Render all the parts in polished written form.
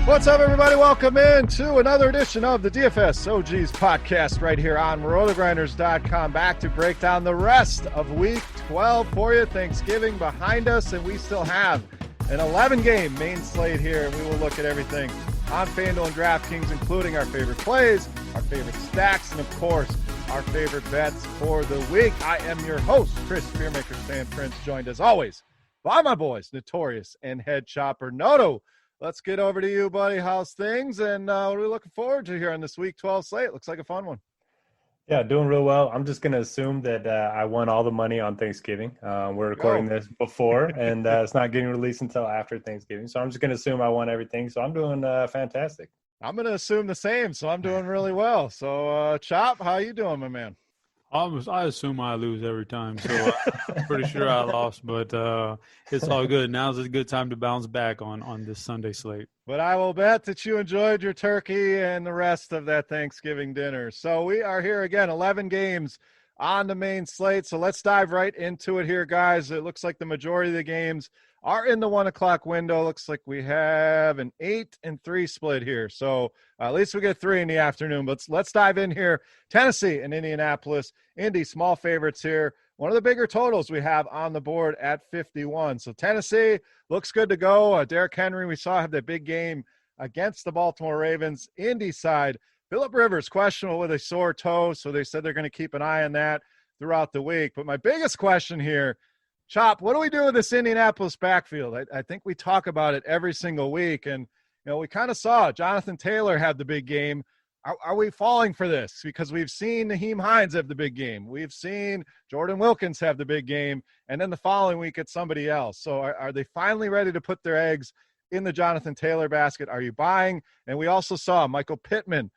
What's up, everybody? Welcome in to another edition of the DFS OGs podcast right here on RotoGrinders.com. Back to break down the rest of Week 12 for you. Thanksgiving behind us, and we still have an 11-game main slate here, and we will look at everything on FanDuel and DraftKings, including our favorite plays, our favorite stacks, and, of course, our favorite bets for the week. I am your host, Chris Spearmaker Stan Prince, joined as always by my boys, Notorious and Head Chopper Noto. Let's get over to you, buddy. How's things? And what are we looking forward to here on this Week 12 slate? Looks like a fun one. Yeah, doing real well. I'm just going to assume that I won all the money on Thanksgiving. We're recording this before, and it's not getting released until after Thanksgiving. So I'm just going to assume I won everything. So I'm doing fantastic. I'm going to assume the same. So I'm doing really well. So, Chop, how you doing, my man? I assume I lose every time, so I'm pretty sure I lost, but it's all good. Now's a good time to bounce back on this Sunday slate. But I will bet that you enjoyed your turkey and the rest of that Thanksgiving dinner. So we are here again, 11 games on the main slate. So let's dive right into it here, guys. It looks like the majority of the games are in the 1 o'clock window. Looks like we have an 8-3 split here. So at least we get 3 in the afternoon. But let's dive in here. Tennessee and Indianapolis. Indy, small favorites here. One of the bigger totals we have on the board at 51. So Tennessee looks good to go. Derrick Henry, we saw have that big game against the Baltimore Ravens. Indy side, Phillip Rivers questionable with a sore toe. So they said they're going to keep an eye on that throughout the week. But my biggest question here, Chop, what do we do with this Indianapolis backfield? I think we talk about it every single week. And, you know, we kind of saw Jonathan Taylor have the big game. Are we falling for this? Because we've seen Naheem Hines have the big game. We've seen Jordan Wilkins have the big game. And then the following week it's somebody else. So are they finally ready to put their eggs in the Jonathan Taylor basket? Are you buying? And we also saw Michael Pittman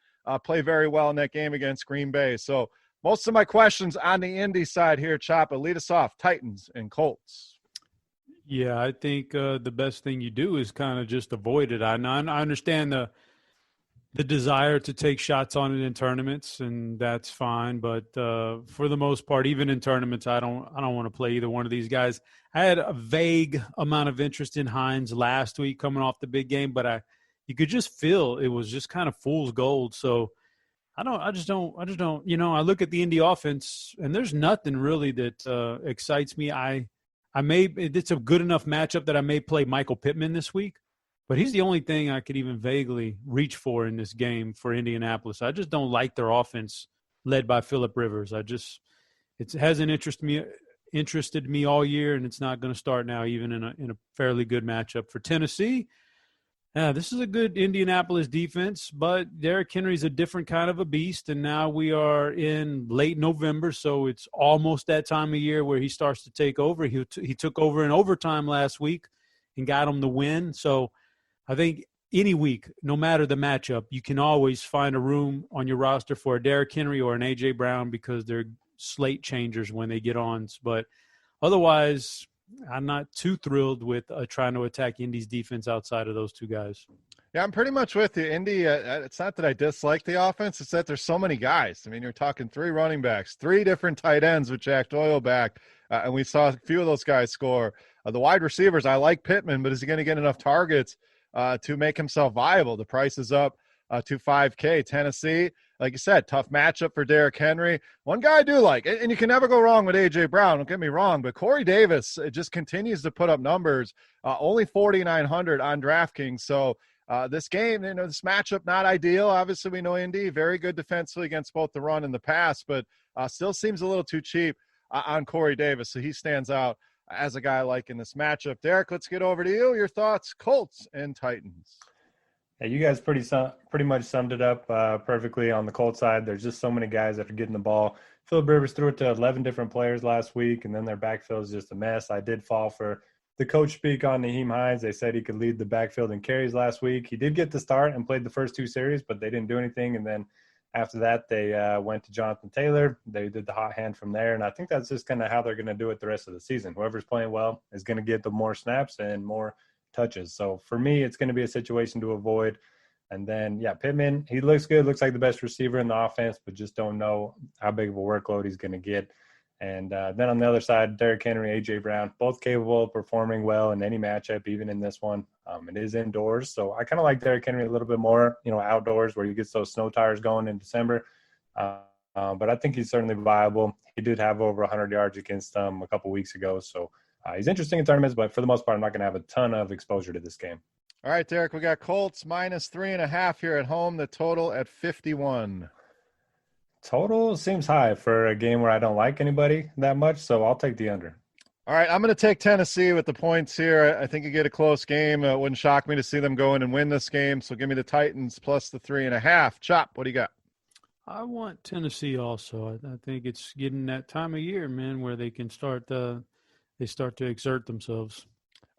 play very well in that game against Green Bay. So most of my questions on the Indy side here, Chop. Lead us off, Titans and Colts. Yeah, I think the best thing you do is kind of just avoid it. I understand the desire to take shots on it in tournaments, and that's fine. But for the most part, even in tournaments, I don't want to play either one of these guys. I had a vague amount of interest in Hines last week coming off the big game, but you could just feel it was just kind of fool's gold. So I just don't, you know, I look at the Indy offense and there's nothing really that excites me. It's a good enough matchup that I may play Michael Pittman this week, but he's the only thing I could even vaguely reach for in this game for Indianapolis. I just don't like their offense led by Phillip Rivers. It hasn't interested me all year, and it's not going to start now, even in a fairly good matchup for Tennessee. This is a good Indianapolis defense, but Derrick Henry's a different kind of a beast, and now we are in late November, so it's almost that time of year where he starts to take over. He took over in overtime last week and got him the win. So I think any week, no matter the matchup, you can always find a room on your roster for a Derrick Henry or an A.J. Brown because they're slate changers when they get on. But otherwise – I'm not too thrilled with trying to attack Indy's defense outside of those two guys. Yeah, I'm pretty much with you. Indy, it's not that I dislike the offense. It's that there's so many guys. I mean, you're talking 3 running backs, 3 different tight ends with Jack Doyle back, and we saw a few of those guys score. The wide receivers, I like Pittman, but is he going to get enough targets to make himself viable? The price is up to $5K. Tennessee, like you said, tough matchup for Derrick Henry. One guy I do like, and you can never go wrong with A.J. Brown, don't get me wrong, but Corey Davis just continues to put up numbers, only 4,900 on DraftKings. So this game, you know, this matchup, not ideal. Obviously, we know Indy, very good defensively against both the run and the pass, but still seems a little too cheap on Corey Davis. So he stands out as a guy I like in this matchup. Derek, let's get over to you. Your thoughts, Colts and Titans. Yeah, you guys pretty much summed it up perfectly on the Colts side. There's just so many guys that are getting the ball. Phillip Rivers threw it to 11 different players last week, and then their backfield is just a mess. I did fall for the coach speak on Naheem Hines. They said he could lead the backfield in carries last week. He did get the start and played the first 2 series, but they didn't do anything. And then after that, they went to Jonathan Taylor. They did the hot hand from there, and I think that's just kind of how they're going to do it the rest of the season. Whoever's playing well is going to get the more snaps and more touches. So for me, it's going to be a situation to avoid. And then, yeah, Pittman, he looks good, looks like the best receiver in the offense, but just don't know how big of a workload he's going to get. And then on the other side, Derrick Henry, A.J. Brown, both capable of performing well in any matchup, even in this one. It is indoors, so I kind of like Derrick Henry a little bit more, outdoors where he gets those snow tires going in December. But I think he's certainly viable. He did have over 100 yards against them a couple weeks ago, so he's interesting in tournaments, but for the most part, I'm not going to have a ton of exposure to this game. All right, Derek, we got Colts minus 3.5 here at home, the total at 51. Total seems high for a game where I don't like anybody that much, so I'll take the under. All right, I'm going to take Tennessee with the points here. I think you get a close game. It wouldn't shock me to see them go in and win this game, so give me the Titans plus the 3.5. Chop, what do you got? I want Tennessee also. I think it's getting that time of year, man, where they can start to exert themselves.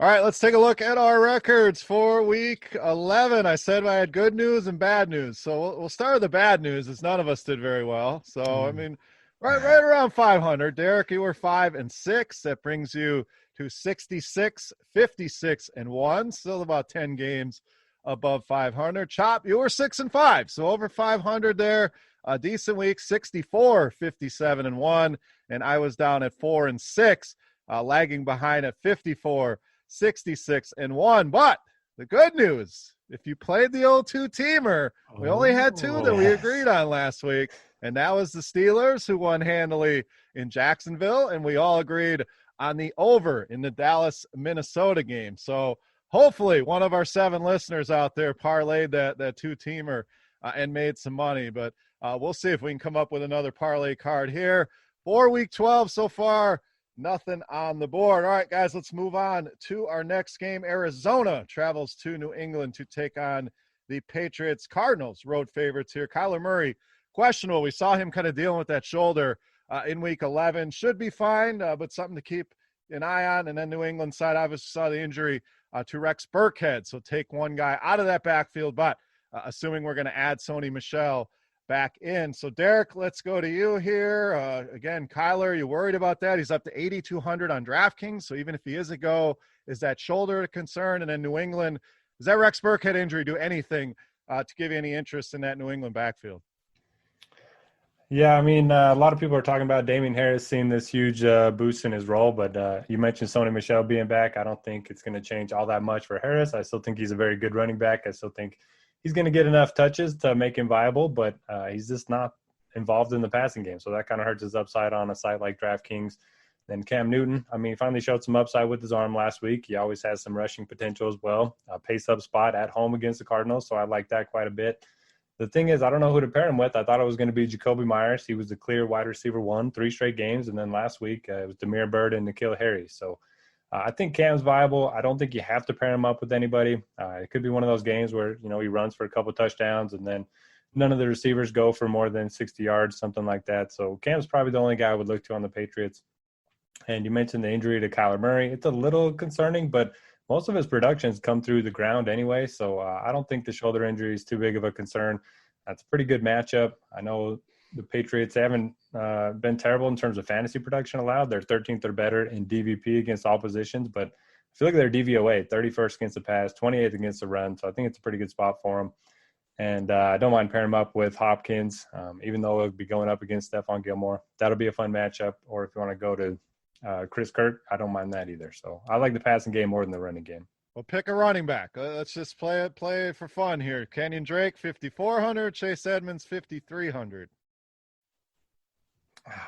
All right, let's take a look at our records for week 11. I said I had good news and bad news. So we'll start with the bad news, as none of us did very well. So, I mean, right around 500. Derek, you were 5-6. That brings you to 66, 56, and 1. Still about 10 games above 500. Chop, you were 6-5. So over 500 there. A decent week, 64, 57, and 1. And I was down at 4-6, lagging behind at 54, 66, and 1. But the good news, if you played the old two-teamer, we only had two that we agreed on last week, and that was the Steelers, who won handily in Jacksonville, and we all agreed on the over in the Dallas-Minnesota game. So hopefully one of our 7 listeners out there parlayed that two-teamer and made some money. But we'll see if we can come up with another parlay card here. For week 12 so far, nothing on the board. All right, guys, let's move on to our next game. Arizona travels to New England to take on the Patriots. Cardinals, road favorites here. Kyler Murray, questionable. We saw him kind of dealing with that shoulder in week 11. Should be fine, but something to keep an eye on. And then New England side obviously saw the injury to Rex Burkhead. So take one guy out of that backfield, but assuming we're going to add Sony Michel back in. So, Derek, let's go to you here. Again, Kyler, you worried about that? He's up to 8,200 on DraftKings. So even if he is a go, is that shoulder a concern? And then New England, does that Rex Burkhead injury do anything to give you any interest in that New England backfield? Yeah, I mean, a lot of people are talking about Damian Harris seeing this huge boost in his role, but you mentioned Sony Michel being back. I don't think it's going to change all that much for Harris. I still think he's a very good running back. I still think he's going to get enough touches to make him viable, but he's just not involved in the passing game. So that kind of hurts his upside on a site like DraftKings. Then Cam Newton, I mean, finally showed some upside with his arm last week. He always has some rushing potential as well. Pace-up spot at home against the Cardinals, so I like that quite a bit. The thing is, I don't know who to pair him with. I thought it was going to be Jacoby Myers. He was the clear wide receiver 1, 3 straight games. And then last week, it was Damiere Byrd and N'Keal Harry. So I think Cam's viable. I don't think you have to pair him up with anybody. It could be one of those games where, he runs for a couple touchdowns and then none of the receivers go for more than 60 yards, something like that. So Cam's probably the only guy I would look to on the Patriots. And you mentioned the injury to Kyler Murray. It's a little concerning, but most of his productions come through the ground anyway. So I don't think the shoulder injury is too big of a concern. That's a pretty good matchup. I know the Patriots haven't been terrible in terms of fantasy production allowed. They're 13th or better in DVP against all positions, but if you look at their DVOA, 31st against the pass, 28th against the run. So I think it's a pretty good spot for them. And I don't mind pairing him up with Hopkins, even though it'll be going up against Stephon Gilmore. That'll be a fun matchup. Or if you want to go to Chris Kirk, I don't mind that either. So I like the passing game more than the running game. Well, pick a running back. Let's just play it for fun here. Kenyon Drake, 5,400. Chase Edmonds, 5,300.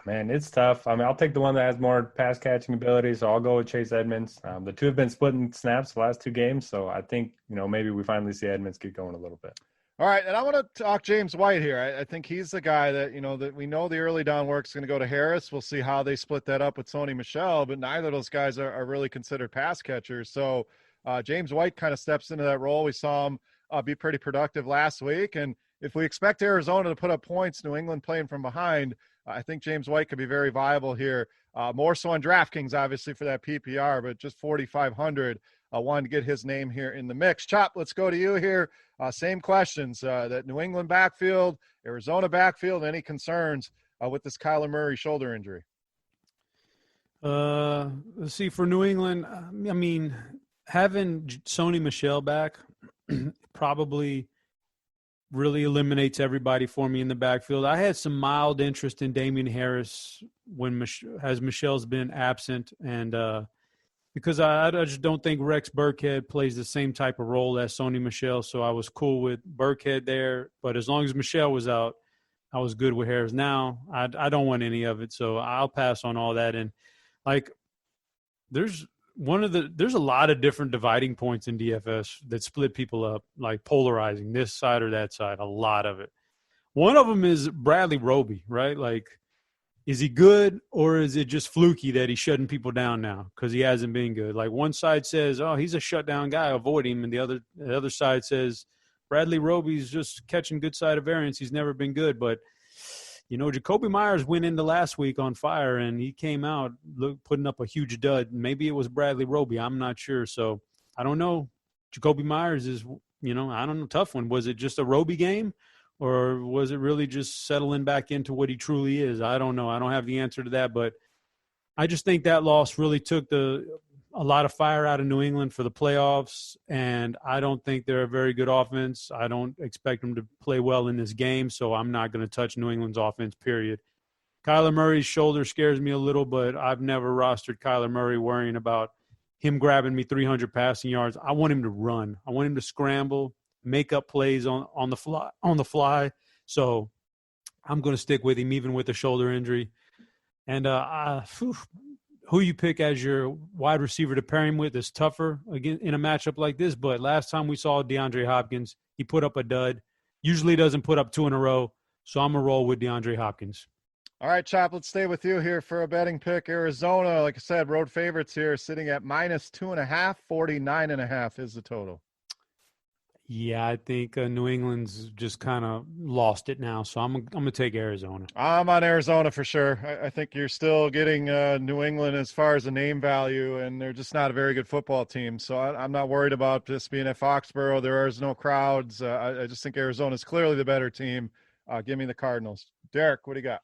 Man, it's tough. I mean, I'll take the one that has more pass catching ability, so I'll go with Chase Edmonds. The two have been splitting snaps the last 2 games, so I think, maybe we finally see Edmonds get going a little bit. All right, and I want to talk James White here. I think he's the guy that, that we know the early down work is going to go to Harris. We'll see how they split that up with Sony Michel, but neither of those guys are really considered pass catchers. So James White kind of steps into that role. We saw him be pretty productive last week, and if we expect Arizona to put up points, New England playing from behind, I think James White could be very viable here. More so on DraftKings, obviously, for that PPR, but just 4,500. I wanted to get his name here in the mix. Chop, let's go to you here. Same questions. That New England backfield, Arizona backfield, any concerns with this Kyler Murray shoulder injury? Let's see, for New England, I mean, having Sony Michel back probably really eliminates everybody for me in the backfield. I had some mild interest in Damian Harris as Michelle's been absent, and because I just don't think Rex Burkhead plays the same type of role as Sony Michel, so I was cool with Burkhead there. But as long as Michelle was out, I was good with Harris. Now I don't want any of it, so I'll pass on all that. And like, there's a lot of different dividing points in DFS that split people up, like polarizing this side or that side. A lot of it. One of them is Bradley Roby, right? Like, is he good, or is it just fluky that he's shutting people down now because he hasn't been good? Like, one side says, oh, he's a shutdown guy, avoid him. And the other side says, Bradley Roby's just catching good side of variance. He's never been good. But, Jacoby Myers went into last week on fire, and he came out putting up a huge dud. Maybe it was Bradley Roby. I'm not sure. So I don't know. Jacoby Myers is, I don't know, tough one. Was it just a Roby game? Or was it really just settling back into what he truly is? I don't know. I don't have the answer to that, but I just think that loss really took a lot of fire out of New England for the playoffs, and I don't think they're a very good offense. I don't expect them to play well in this game, so I'm not going to touch New England's offense, period. Kyler Murray's shoulder scares me a little, but I've never rostered Kyler Murray worrying about him grabbing me 300 passing yards. I want him to run. I want him to scramble, make up plays on the fly. So I'm going to stick with him even with the shoulder injury. And who you pick as your wide receiver to pair him with is tougher again in a matchup like this. But last time we saw DeAndre Hopkins, he put up a dud. Usually doesn't put up 2 in a row. So I'm going to roll with DeAndre Hopkins. All right, Chop, let's stay with you here for a betting pick. Arizona, like I said, road favorites here, sitting at -2.5, 49.5 is the total. Yeah, I think New England's just kind of lost it now, so I'm going to take Arizona. I'm on Arizona for sure. I think you're still getting New England as far as the name value, and they're just not a very good football team. So I'm not worried about this being at Foxborough. There is no crowds. I just think Arizona's clearly the better team. Give me the Cardinals. Derek, what do you got?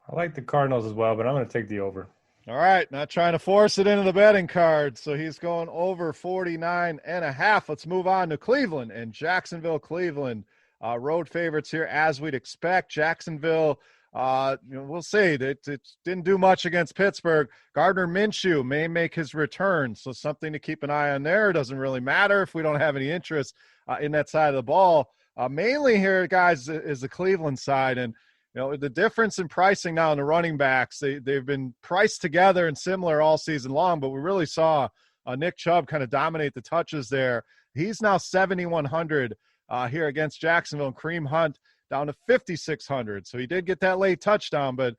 I like the Cardinals as well, but I'm going to take the over. All right, not trying to force it into the betting card. So he's going over 49.5. Let's move on to Cleveland and Jacksonville. Cleveland, road favorites here, as we'd expect. Jacksonville, we'll see. It didn't do much against Pittsburgh. Gardner Minshew may make his return, so something to keep an eye on there. It doesn't really matter if we don't have any interest in that side of the ball. Mainly here, guys, is the Cleveland side, and the difference in pricing now in the running backs, they've been priced together and similar all season long, but we really saw Nick Chubb kind of dominate the touches there. He's now 7,100 here against Jacksonville, and Kareem Hunt down to 5,600. So he did get that late touchdown, but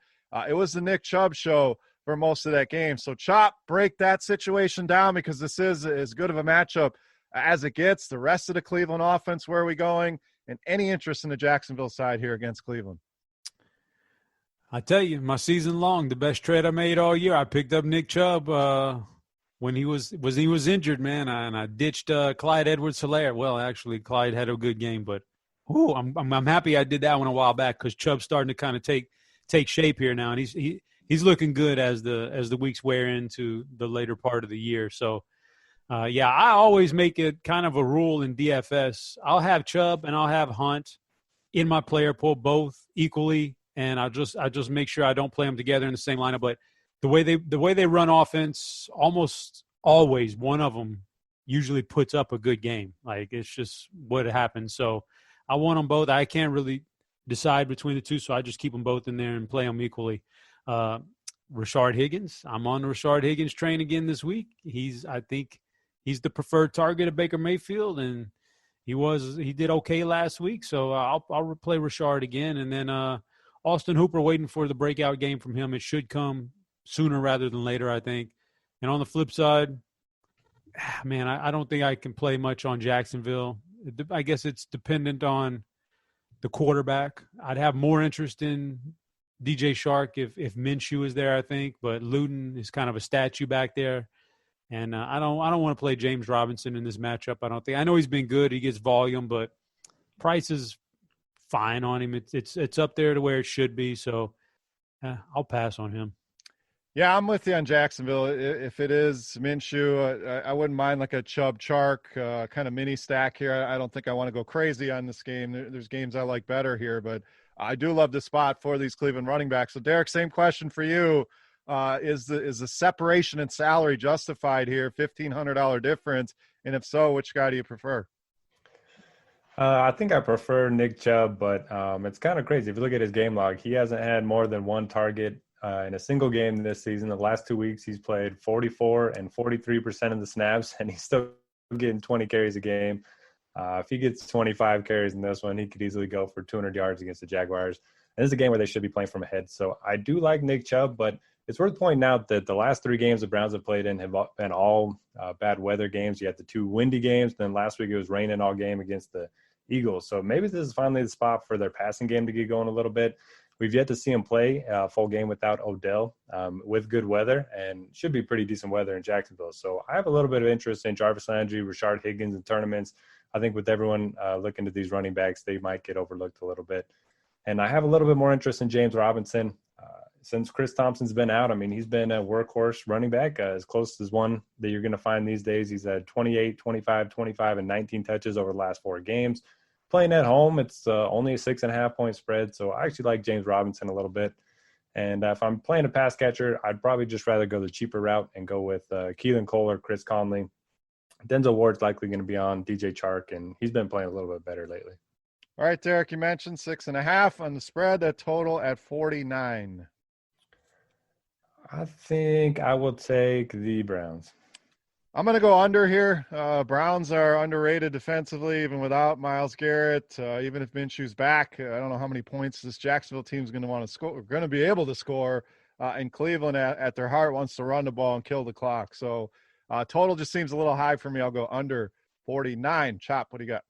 it was the Nick Chubb show for most of that game. So Chop, break that situation down, because this is as good of a matchup as it gets. The rest of the Cleveland offense, where are we going? And any interest in the Jacksonville side here against Cleveland? I tell you, my season long, the best trade I made all year. I picked up Nick Chubb when he was injured, man, and I ditched Clyde Edwards-Helaire. Well, actually, Clyde had a good game, but I'm happy I did that one a while back, because Chubb's starting to kind of take shape here now, and he's looking good as the weeks wear into the later part of the year. So, I always make it kind of a rule in DFS. I'll have Chubb and I'll have Hunt in my player pool, both equally. And I just make sure I don't play them together in the same lineup. But the way they run offense, almost always one of them usually puts up a good game. Like, it's just what happens. So I want them both. I can't really decide between the two, so I just keep them both in there and play them equally. Rashard Higgins, I'm on the Rashard Higgins train again this week. I think he's the preferred target of Baker Mayfield, and he did okay last week. So I'll play Rashard again, and then Austin Hooper, waiting for the breakout game from him. It should come sooner rather than later, I think. And on the flip side, man, I don't think I can play much on Jacksonville. I guess it's dependent on the quarterback. I'd have more interest in DJ Shark if Minshew is there, I think. But Luton is kind of a statue back there. And I don't want to play James Robinson in this matchup, I don't think. I know he's been good. He gets volume, but price is fine on him. It's up there to where it should be, so I'll pass on him. Yeah, I'm with you on Jacksonville. If it is Minshew, I wouldn't mind like a Chubb Chark kind of mini stack here. I don't think I want to go crazy on this game. There's games I like better here, but I do love the spot for these Cleveland running backs. So, Derek, same question for you. Is the separation in salary justified here? $1,500 difference, and if so, which guy do you prefer? I think I prefer Nick Chubb, but it's kind of crazy. If you look at his game log, he hasn't had more than one target in a single game this season. The last 2 weeks, he's played 44 and 43% of the snaps, and he's still getting 20 carries a game. If he gets 25 carries in this one, he could easily go for 200 yards against the Jaguars. And this is a game where they should be playing from ahead. So I do like Nick Chubb, but it's worth pointing out that the last 3 games the Browns have played in have been all bad weather games. You had the 2 windy games. Then last week it was raining all game against the Eagles. So maybe this is finally the spot for their passing game to get going a little bit. We've yet to see him play a full game without Odell with good weather, and should be pretty decent weather in Jacksonville. So I have a little bit of interest in Jarvis Landry, Rashard Higgins in tournaments. I think with everyone looking to these running backs, they might get overlooked a little bit. And I have a little bit more interest in James Robinson. Since Chris Thompson's been out, I mean, he's been a workhorse running back, as close as one that you're going to find these days. He's had 28, 25, 25, and 19 touches over the last 4 games. Playing at home, it's only a 6.5-point spread, so I actually like James Robinson a little bit. And if I'm playing a pass catcher, I'd probably just rather go the cheaper route and go with Keelan Cole or Chris Conley. Denzel Ward's likely going to be on DJ Chark, and he's been playing a little bit better lately. All right, Derek, you mentioned 6.5 on the spread. That total at 49. I think I will take the Browns. I'm going to go under here. Browns are underrated defensively, even without Myles Garrett. Even if Minshew's back, I don't know how many points this Jacksonville team is going to want to score. Going to be able to score. And Cleveland, at their heart, wants to run the ball and kill the clock. So total just seems a little high for me. I'll go under 49. Chop, what do you got?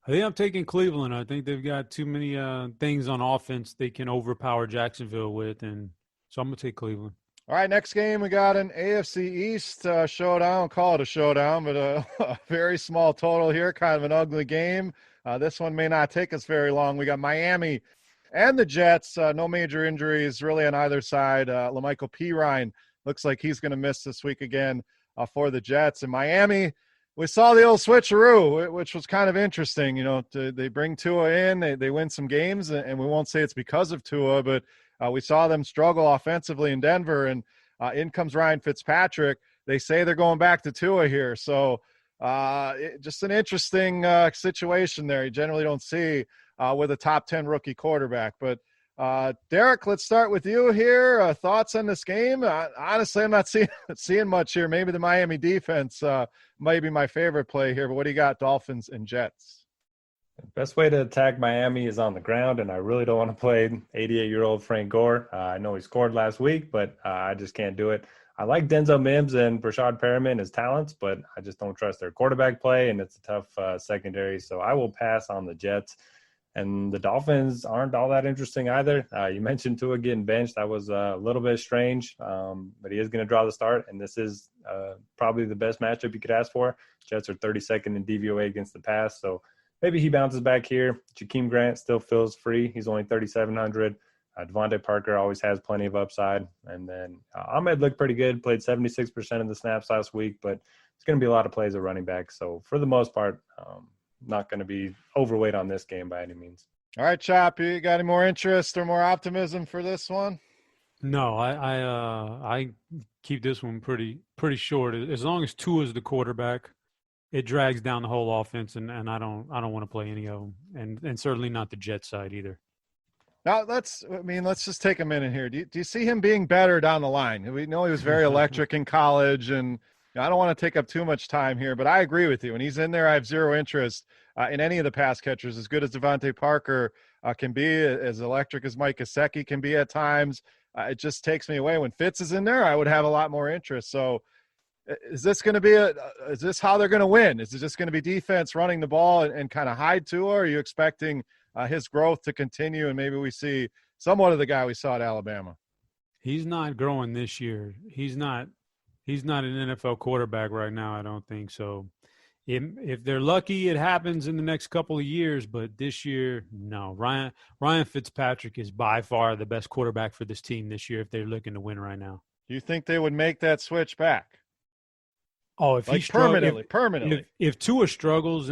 I think I'm taking Cleveland. I think they've got too many things on offense they can overpower Jacksonville with, and so I'm going to take Cleveland. All right, next game we got an AFC East showdown. Call it a showdown, but a very small total here, kind of an ugly game. This one may not take us very long. We got Miami and the Jets. No major injuries really on either side. LaMichael Pirine looks like he's going to miss this week again for the Jets. In Miami, we saw the old switcheroo, which was kind of interesting. You know, they bring Tua in, they win some games, and we won't say it's because of Tua, but we saw them struggle offensively in Denver, and in comes Ryan Fitzpatrick. They say they're going back to Tua here. So just an interesting situation there. You generally don't see with a top 10 rookie quarterback. But Derek, let's start with you here. Thoughts on this game? Honestly, I'm not seeing much here. Maybe the Miami defense might be my favorite play here. But what do you got, Dolphins and Jets? The best way to attack Miami is on the ground, and I really don't want to play 88-year-old Frank Gore. I know he scored last week, but I just can't do it. I like Denzel Mims and Brashad Perriman as talents, but I just don't trust their quarterback play, and it's a tough secondary. So I will pass on the Jets. And the Dolphins aren't all that interesting either. You mentioned Tua getting benched. That was a little bit strange, but he is going to draw the start, and this is probably the best matchup you could ask for. Jets are 32nd in DVOA against the pass, so maybe he bounces back here. Jakeem Grant still feels free. He's only 3,700. Devontae Parker always has plenty of upside. And then Ahmed looked pretty good, played 76% of the snaps last week, but it's going to be a lot of plays at running back. So for the most part, not going to be overweight on this game by any means. All right, Chop, you got any more interest or more optimism for this one? No, I keep this one pretty short. As long as Tua is the quarterback, it drags down the whole offense, and I don't want to play any of them, and certainly not the Jet side either. Now let's just take a minute here. Do you see him being better down the line? We know he was very electric in college, and I don't want to take up too much time here, but I agree with you. When he's in there, I have zero interest in any of the pass catchers. As good as Devontae Parker can be, as electric as Mike Gesicki can be at times, it just takes me away. When Fitz is in there, I would have a lot more interest. So is this going to be is this how they're going to win? Is it just going to be defense running the ball and kind of hide to, or are you expecting his growth to continue and maybe we see somewhat of the guy we saw at Alabama? He's not growing this year. He's not an NFL quarterback right now, I don't think so. If they're lucky, it happens in the next couple of years, but this year, no. Ryan Fitzpatrick is by far the best quarterback for this team this year if they're looking to win right now. Do you think they would make that switch back? Oh, if Like he struggles, permanently. if Tua struggles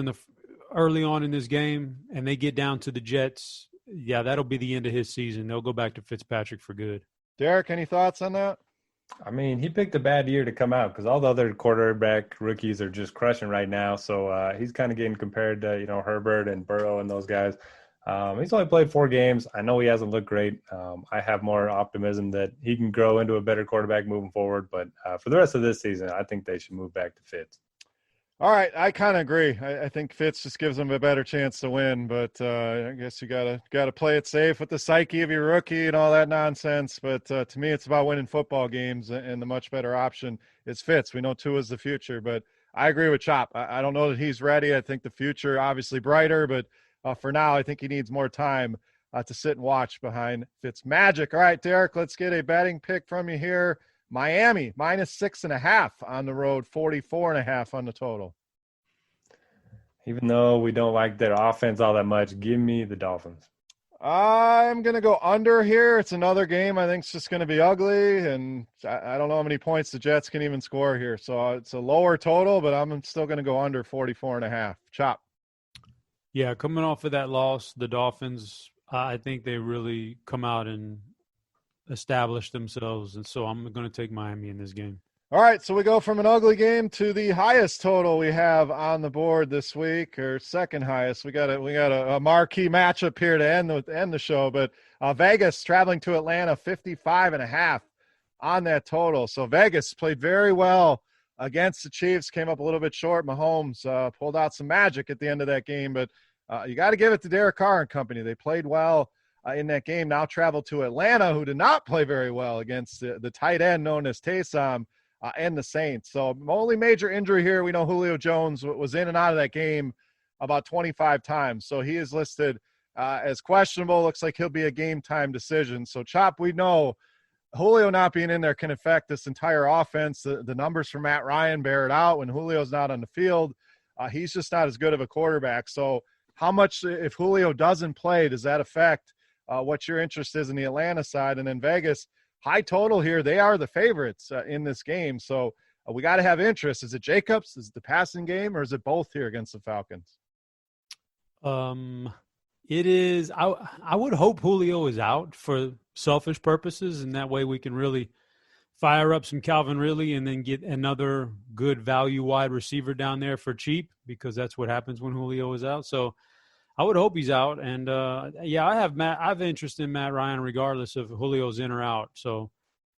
early on in this game and they get down to the Jets, yeah, that'll be the end of his season. They'll go back to Fitzpatrick for good. Derek, any thoughts on that? I mean, he picked a bad year to come out because all the other quarterback rookies are just crushing right now. So he's kind of getting compared to, Herbert and Burrow and those guys. He's only played 4 games. I know he hasn't looked great. I have more optimism that he can grow into a better quarterback moving forward. But for the rest of this season, I think they should move back to Fitz. All right, I kind of agree. I think Fitz just gives them a better chance to win, but I guess you gotta play it safe with the psyche of your rookie and all that nonsense. But to me, it's about winning football games, and the much better option is Fitz. We know Tua is the future, but I agree with Chop. I don't know that he's ready. I think the future obviously brighter, but for now, I think he needs more time to sit and watch behind Fitz magic. All right, Derek, let's get a betting pick from you here. Miami -6.5 on the road, 44.5 on the total. Even though we don't like their offense all that much, give me the Dolphins. I'm going to go under here. It's another game I think it's just going to be ugly, and I don't know how many points the Jets can even score here. So it's a lower total, but I'm still going to go under 44.5. Chop. Yeah, coming off of that loss, the Dolphins, I think they really come out and establish themselves, and so I'm going to take Miami in this game. All right, so we go from an ugly game to the highest total we have on the board this week, or second highest. We got a marquee matchup here to end the show, but Vegas traveling to Atlanta, 55.5 on that total. So Vegas played very well against the Chiefs, came up a little bit short. Mahomes pulled out some magic at the end of that game, but you got to give it to Derek Carr and company. They played well in that game. Now travel to Atlanta, who did not play very well against the tight end known as Taysom. And the Saints. So only major injury here. We know Julio Jones was in and out of that game about 25 times. So he is listed as questionable. Looks like he'll be a game-time decision. So, Chop, we know Julio not being in there can affect this entire offense. The numbers for Matt Ryan bear it out. When Julio's not on the field, he's just not as good of a quarterback. So how much, if Julio doesn't play, does that affect what your interest is in the Atlanta side? And then Vegas, high total here. They are the favorites in this game. So we got to have interest. Is it Jacobs? Is it the passing game? Or is it both here against the Falcons? It is. I would hope Julio is out for selfish purposes, and that way we can really fire up some Calvin Ridley and then get another good value wide receiver down there for cheap, because that's what happens when Julio is out. So I would hope he's out. And, I have interest in Matt Ryan regardless of Julio's in or out. So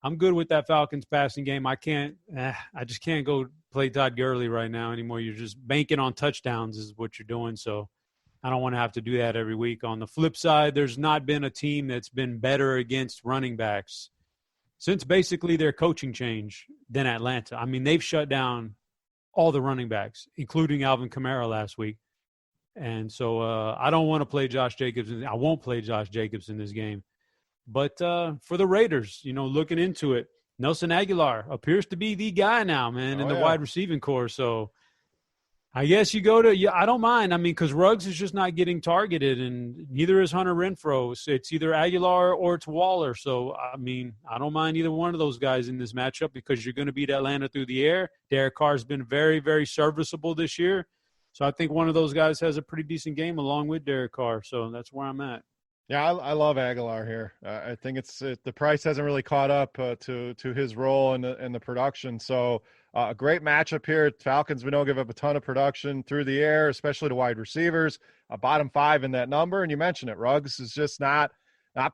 I'm good with that Falcons passing game. I just can't go play Todd Gurley right now anymore. You're just banking on touchdowns is what you're doing. So I don't want to have to do that every week. On the flip side, there's not been a team that's been better against running backs since basically their coaching change than Atlanta. I mean, they've shut down all the running backs, including Alvin Kamara last week. And so I don't want to play Josh Jacobs. I won't play Josh Jacobs in this game. But for the Raiders, looking into it, Nelson Aguilar appears to be the guy now, man, in the wide receiving corps. So I guess you go to I don't mind. I mean, because Ruggs is just not getting targeted, and neither is Hunter Renfrow. So it's either Aguilar or it's Waller. So, I mean, I don't mind either one of those guys in this matchup because you're going to beat Atlanta through the air. Derek Carr's been very, very serviceable this year. So I think one of those guys has a pretty decent game along with Derek Carr. So that's where I'm at. Yeah, I love Aguilar here. I think the price hasn't really caught up to his role in the production. So a great matchup here. Falcons, we know, give up a ton of production through the air, especially to wide receivers. Bottom 5 in that number. And you mentioned it. Ruggs has just not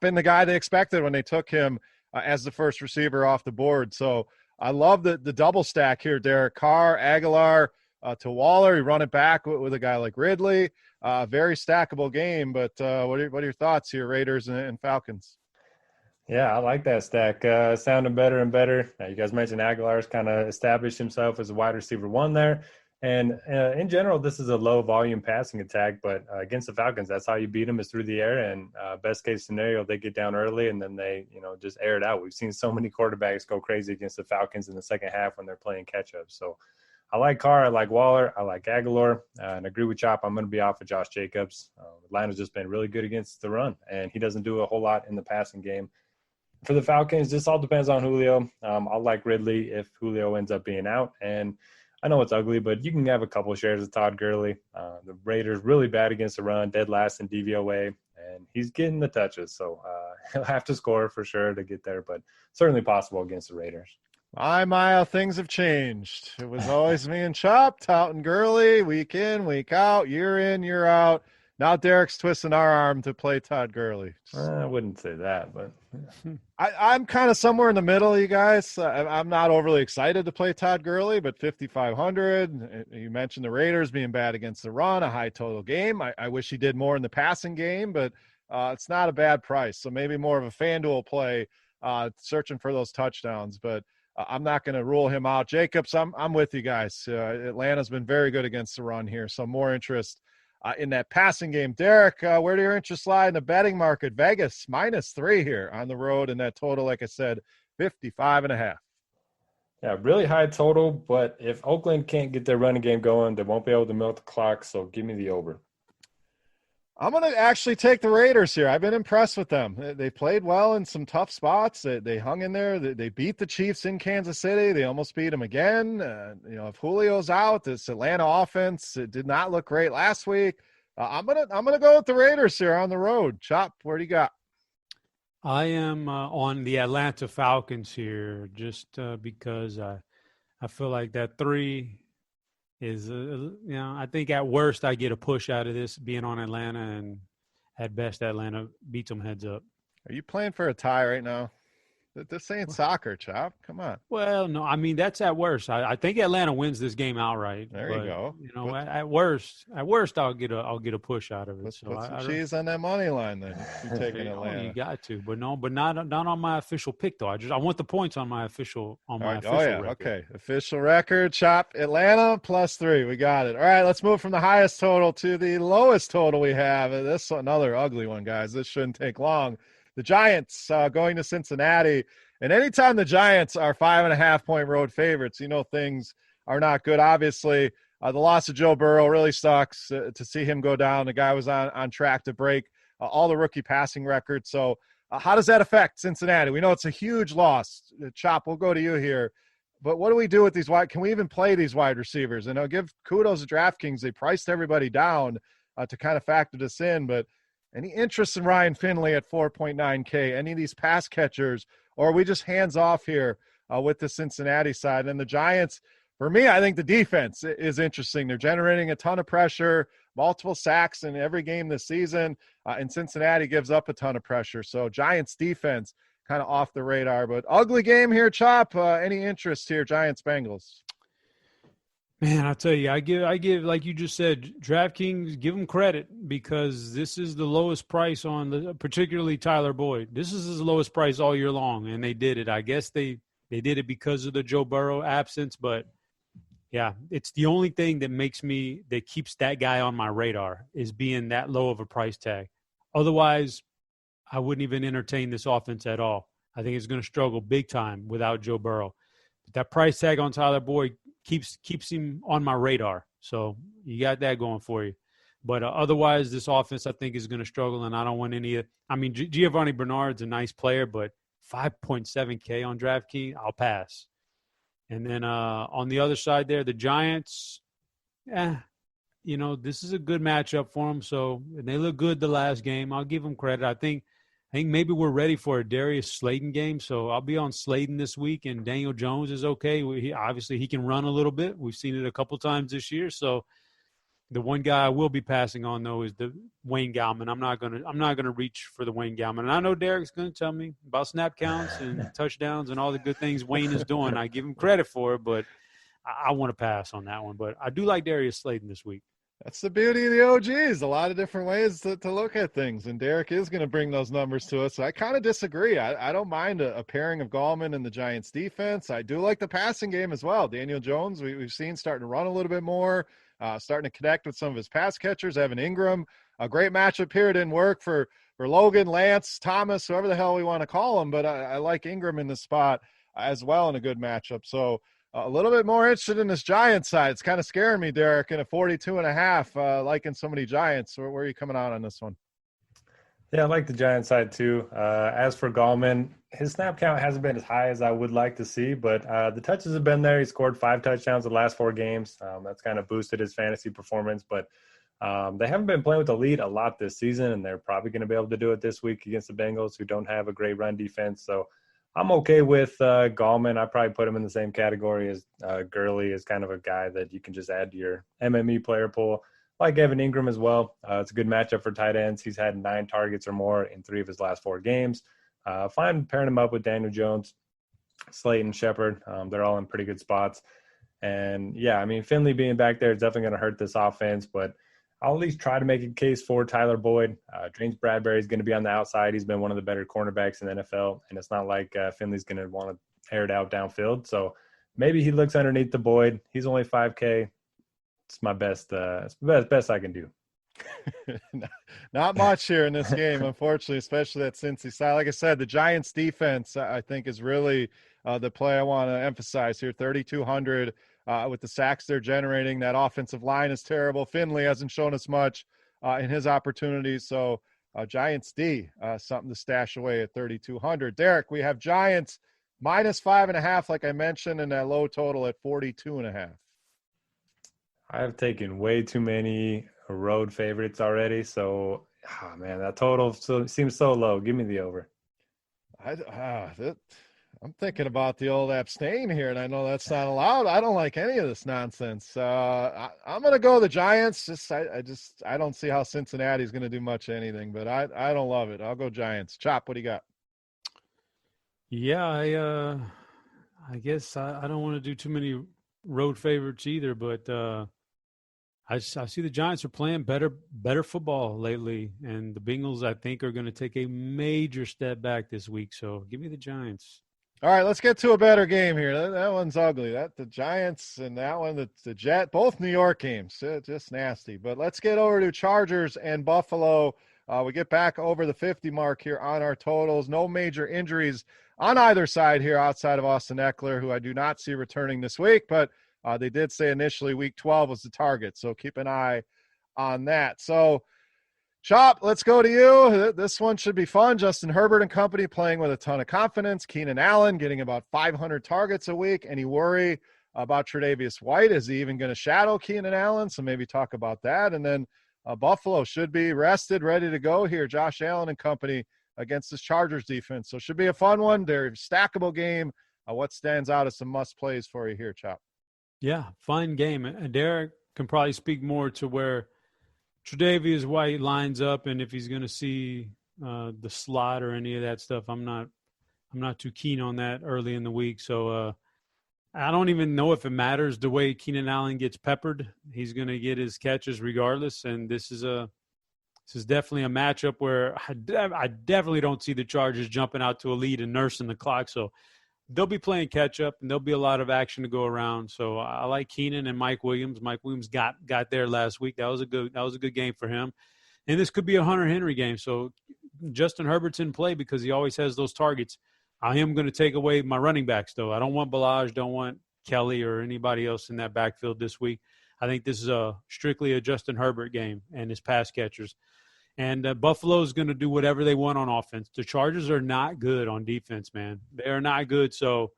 been the guy they expected when they took him as the first receiver off the board. So I love the double stack here. Derek Carr, Aguilar, to Waller. You run it back with a guy like Ridley. Very stackable game, but what are your thoughts here, Raiders and Falcons? Yeah, I like that stack. Sounding better and better. You guys mentioned Aguilar's kind of established himself as a wide receiver 1 there. And in general, this is a low volume passing attack, but against the Falcons, that's how you beat them, is through the air. And best case scenario, they get down early and then they, just air it out. We've seen so many quarterbacks go crazy against the Falcons in the second half when they're playing catch up. So I like Carr, I like Waller, I like Aguilar, and agree with Chop. I'm going to be off of Josh Jacobs. Atlanta's just been really good against the run, and he doesn't do a whole lot in the passing game. For the Falcons, this all depends on Julio. I'll like Ridley if Julio ends up being out. And I know it's ugly, but you can have a couple of shares of Todd Gurley. The Raiders really bad against the run, dead last in DVOA, and he's getting the touches. So he'll have to score for sure to get there, but certainly possible against the Raiders. My, how things have changed. It was always me and Chop, touting Gurley, week in, week out, year in, year out. Now Derek's twisting our arm to play Todd Gurley. I wouldn't say that, but I'm kind of somewhere in the middle, you guys. I'm not overly excited to play Todd Gurley, but 5,500. You mentioned the Raiders being bad against the run, a high total game. I wish he did more in the passing game, but it's not a bad price. So maybe more of a FanDuel play, searching for those touchdowns. But I'm not going to rule him out. Jacobs, I'm with you guys. Atlanta's been very good against the run here, so more interest in that passing game. Derek, where do your interests lie in the betting market? Vegas -3 here on the road, and that total, like I said, 55.5. Yeah, really high total, but if Oakland can't get their running game going, they won't be able to milk the clock, so give me the over. I'm going to actually take the Raiders here. I've been impressed with them. They played well in some tough spots. They hung in there. They beat the Chiefs in Kansas City. They almost beat them again. If Julio's out, this Atlanta offense, it did not look great last week. I'm gonna go with the Raiders here on the road. Chop, where do you got? I am on the Atlanta Falcons here just because I feel like that 3 is, I think at worst I get a push out of this being on Atlanta, and at best Atlanta beats them heads up. Are you playing for a tie right now? This ain't soccer, Chop. Come on. Well, no, I mean, that's at worst. I think Atlanta wins this game outright. There you go. At worst, I'll get a push out of it. Put some cheese on that money line then. You're taking Atlanta. You got to, but not on my official pick though. I want the points on my official record. Okay. Official record. Chop Atlanta +3. We got it. All right, let's move from the highest total to the lowest total we have. This is another ugly one, guys. This shouldn't take long. The Giants going to Cincinnati. And anytime the Giants are 5.5-point road favorites, things are not good. Obviously, the loss of Joe Burrow really sucks to see him go down. The guy was on track to break all the rookie passing records. So how does that affect Cincinnati? We know it's a huge loss. Chop, we'll go to you here. But what do we do with these wide? Can we even play these wide receivers? And I'll give kudos to DraftKings. They priced everybody down to kind of factor this in. But any interest in Ryan Finley at 4.9K? Any of these pass catchers? Or are we just hands off here with the Cincinnati side? And the Giants, for me, I think the defense is interesting. They're generating a ton of pressure, multiple sacks in every game this season, and Cincinnati gives up a ton of pressure. So Giants defense kind of off the radar. But ugly game here, Chop. Any interest here, Giants-Bengals? Man, I'll tell you, I give, like you just said, DraftKings, give them credit because this is the lowest price on particularly Tyler Boyd. This is his lowest price all year long, and they did it. I guess they did it because of the Joe Burrow absence, but yeah, it's the only thing that keeps that guy on my radar is being that low of a price tag. Otherwise, I wouldn't even entertain this offense at all. I think it's going to struggle big time without Joe Burrow. But that price tag on Tyler Boyd keeps him on my radar. So you got that going for you. But otherwise, this offense, I think, is going to struggle, and I don't want any – I mean, Giovanni Bernard's a nice player, but 5.7K on DraftKings, I'll pass. And then on the other side there, the Giants, this is a good matchup for them. So they look good the last game. I'll give them credit. I think maybe we're ready for a Darius Slayton game. So I'll be on Slayton this week, and Daniel Jones is okay. Obviously, he can run a little bit. We've seen it a couple times this year. So the one guy I will be passing on, though, is the Wayne Gallman. I'm not gonna reach for the Wayne Gallman. And I know Derek's going to tell me about snap counts and touchdowns and all the good things Wayne is doing. I give him credit for it, but I want to pass on that one. But I do like Darius Slayton this week. That's the beauty of the OGs. A lot of different ways to look at things. And Derek is going to bring those numbers to us. So I kind of disagree. I don't mind a pairing of Gallman and the Giants defense. I do like the passing game as well. Daniel Jones, we've seen starting to run a little bit more, starting to connect with some of his pass catchers. Evan Ingram, a great matchup here. It didn't work for Logan, Lance, Thomas, whoever the hell we want to call him. But I like Ingram in this spot as well in a good matchup. So a little bit more interested in this Giants side. It's kind of scaring me, Derek, in a 42.5, liking so many Giants. Where are you coming out on this one? Yeah, I like the Giants side too. As for Gallman, his snap count hasn't been as high as I would like to see, but the touches have been there. He scored 5 touchdowns the last 4 games. That's kind of boosted his fantasy performance, but they haven't been playing with the lead a lot this season, and they're probably going to be able to do it this week against the Bengals, who don't have a great run defense. So I'm okay with Gallman. I probably put him in the same category as Gurley, as kind of a guy that you can just add to your MME player pool. Like Evan Ingram as well. It's a good matchup for tight ends. He's had 9 targets or more in 3 of his last 4 games. Fine pairing him up with Daniel Jones, Slayton, Shepard. They're all in pretty good spots. And, yeah, I mean, Finley being back there is definitely going to hurt this offense, but I'll at least try to make a case for Tyler Boyd. James Bradbury is going to be on the outside. He's been one of the better cornerbacks in the NFL, and it's not like Finley's going to want to air it out downfield. So maybe he looks underneath the Boyd. He's only 5K. It's my best. It's the best I can do. Not much here in this game, unfortunately, especially that Cincy side. Like I said, the Giants defense, I think, is really the play I want to emphasize here. 3,200 with the sacks they're generating. That offensive line is terrible. Finley hasn't shown us much in his opportunities. So Giants D, something to stash away at 3,200. Derek, we have Giants minus 5.5, like I mentioned, and that low total at 42.5. I've taken way too many road favorites already. So, man, that total seems so low. Give me the over. I'm thinking about the old abstain here, and I know that's not allowed. I don't like any of this nonsense. I'm going to go the Giants. I don't see how Cincinnati's going to do much of anything, but I don't love it. I'll go Giants. Chop, what do you got? Yeah, I guess I don't want to do too many road favorites either, but I see the Giants are playing better football lately, and the Bengals, I think, are going to take a major step back this week. So give me the Giants. All right, let's get to a better game here. That one's ugly. The Giants and that one, the Jet, both New York games, just nasty. But let's get over to Chargers and Buffalo. We get back over the 50 mark here on our totals. No major injuries on either side here outside of Austin Eckler, who I do not see returning this week, but they did say initially week 12 was the target, so keep an eye on that. So, Chop, let's go to you. This one should be fun. Justin Herbert and company playing with a ton of confidence. Keenan Allen getting about 500 targets a week. Any worry about Tre'Davious White? Is he even going to shadow Keenan Allen? So maybe talk about that. And then Buffalo should be rested, ready to go here. Josh Allen and company against this Chargers defense. So should be a fun one. They're a stackable game. What stands out as some must plays for you here, Chop? Yeah, fun game. And Derek can probably speak more to where Tre'Davious White lines up, and if he's going to see the slot or any of that stuff. I'm not too keen on that early in the week. So I don't even know if it matters the way Keenan Allen gets peppered. He's going to get his catches regardless, and this is definitely a matchup where I definitely don't see the Chargers jumping out to a lead and nursing the clock. So they'll be playing catch up, and there'll be a lot of action to go around. So I like Keenan and Mike Williams. Mike Williams got there last week. That was a good game for him. And this could be a Hunter Henry game. So Justin Herbert's in play because he always has those targets. I am going to take away my running backs, though. I don't want Balaj, don't want Kelly or anybody else in that backfield this week. I think this is strictly a Justin Herbert game and his pass catchers. And Buffalo is going to do whatever they want on offense. The Chargers are not good on defense, man. They are not good. So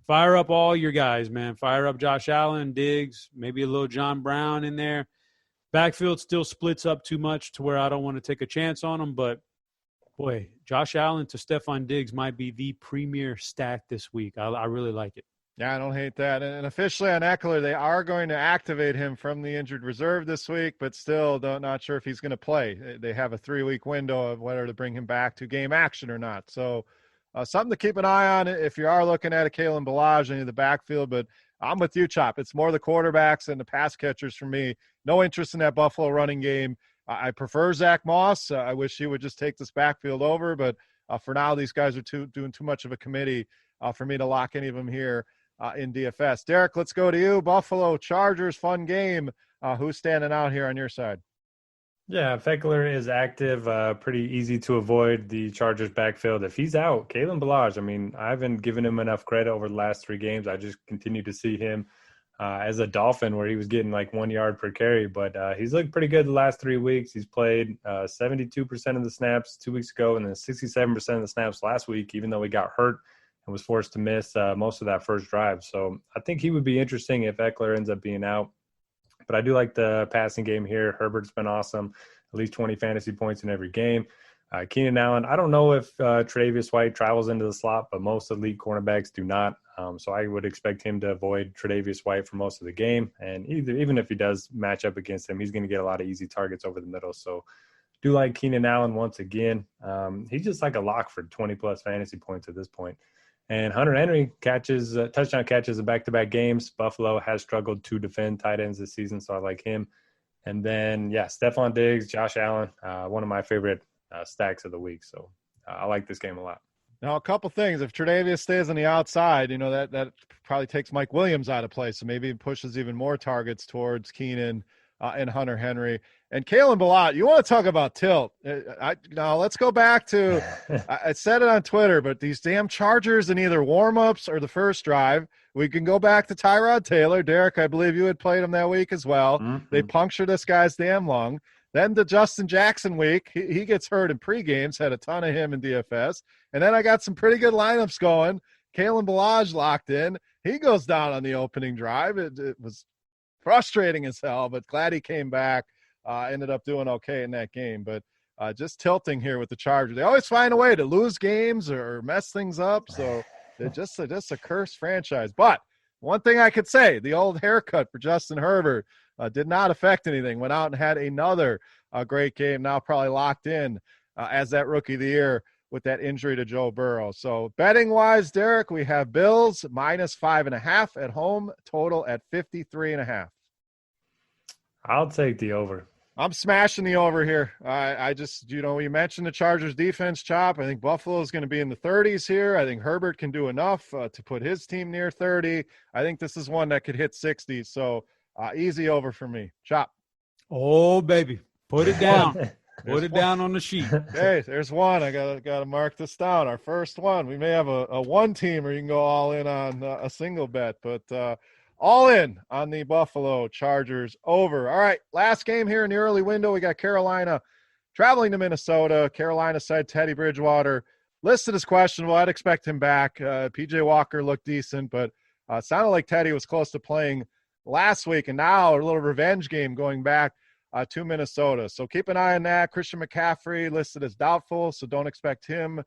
fire up all your guys, man. Fire up Josh Allen, Diggs, maybe a little John Brown in there. Backfield still splits up too much to where I don't want to take a chance on them. But, boy, Josh Allen to Stephon Diggs might be the premier stack this week. I really like it. Yeah, I don't hate that. And officially on Eckler, they are going to activate him from the injured reserve this week, but still not sure if he's going to play. They have a 3-week window of whether to bring him back to game action or not. So something to keep an eye on if you are looking at a Kalen Balaj in the backfield. But I'm with you, Chop. It's more the quarterbacks and the pass catchers for me. No interest in that Buffalo running game. I prefer Zach Moss. I wish he would just take this backfield over. But for now, these guys are doing too much of a committee for me to lock any of them here in DFS. Derek, let's go to you. Buffalo Chargers, fun game. Who's standing out here on your side? Yeah, Eckler is active. Pretty easy to avoid the Chargers backfield. If he's out, Kalen Balaj, I haven't given him enough credit over the last 3 games. I just continue to see him as a Dolphin where he was getting like 1 yard per carry. But he's looked pretty good the last 3 weeks. He's played 72% of the snaps 2 weeks ago and then 67% of the snaps last week, even though he got hurt and was forced to miss most of that first drive. So I think he would be interesting if Eckler ends up being out. But I do like the passing game here. Herbert's been awesome, at least 20 fantasy points in every game. Keenan Allen, I don't know if Tre'Davious White travels into the slot, but most elite cornerbacks do not. So I would expect him to avoid Tre'Davious White for most of the game. And even if he does match up against him, he's going to get a lot of easy targets over the middle. So do like Keenan Allen once again. He's just like a lock for 20-plus fantasy points at this point. And Hunter Henry touchdown catches in back-to-back games. Buffalo has struggled to defend tight ends this season, so I like him. And then, Stephon Diggs, Josh Allen, one of my favorite stacks of the week. So I like this game a lot. Now, a couple things. If Tre'Davious stays on the outside, that probably takes Mike Williams out of play. So maybe it pushes even more targets towards Keenan and Hunter Henry. And Kalen Ballot, you want to talk about tilt. Now, let's go back to I said it on Twitter, but these damn Chargers in either warm-ups or the first drive, we can go back to Tyrod Taylor. Derek, I believe you had played him that week as well. Mm-hmm. They puncture this guy's damn lung. Then the Justin Jackson week, he gets hurt in pre-games, had a ton of him in DFS. And then I got some pretty good lineups going. Kalen Ballage locked in. He goes down on the opening drive. It was frustrating as hell, but glad he came back. Ended up doing okay in that game. But just tilting here with the Chargers. They always find a way to lose games or mess things up. So they're just a cursed franchise. But one thing I could say, the old haircut for Justin Herbert did not affect anything. Went out and had another great game. Now probably locked in as that rookie of the year with that injury to Joe Burrow. So betting-wise, Derek, we have Bills -5.5 at home, total at 53.5. I'll take the over. I'm smashing the over here. I just, you mentioned the Chargers defense, Chop. I think Buffalo is going to be in the 30s here. I think Herbert can do enough to put his team near 30. I think this is one that could hit 60. So easy over for me. Chop. Oh, baby. Put it down. Put it down on the sheet. Hey, there's one. I gotta mark this down. Our first one. We may have a one team, or you can go all in on a single bet, but all in on the Buffalo Chargers over. All right, last game here in the early window. We got Carolina traveling to Minnesota. Carolina side Teddy Bridgewater listed as questionable. I'd expect him back. P.J. Walker looked decent, but it sounded like Teddy was close to playing last week, and now a little revenge game going back to Minnesota. So keep an eye on that. Christian McCaffrey listed as doubtful, so don't expect him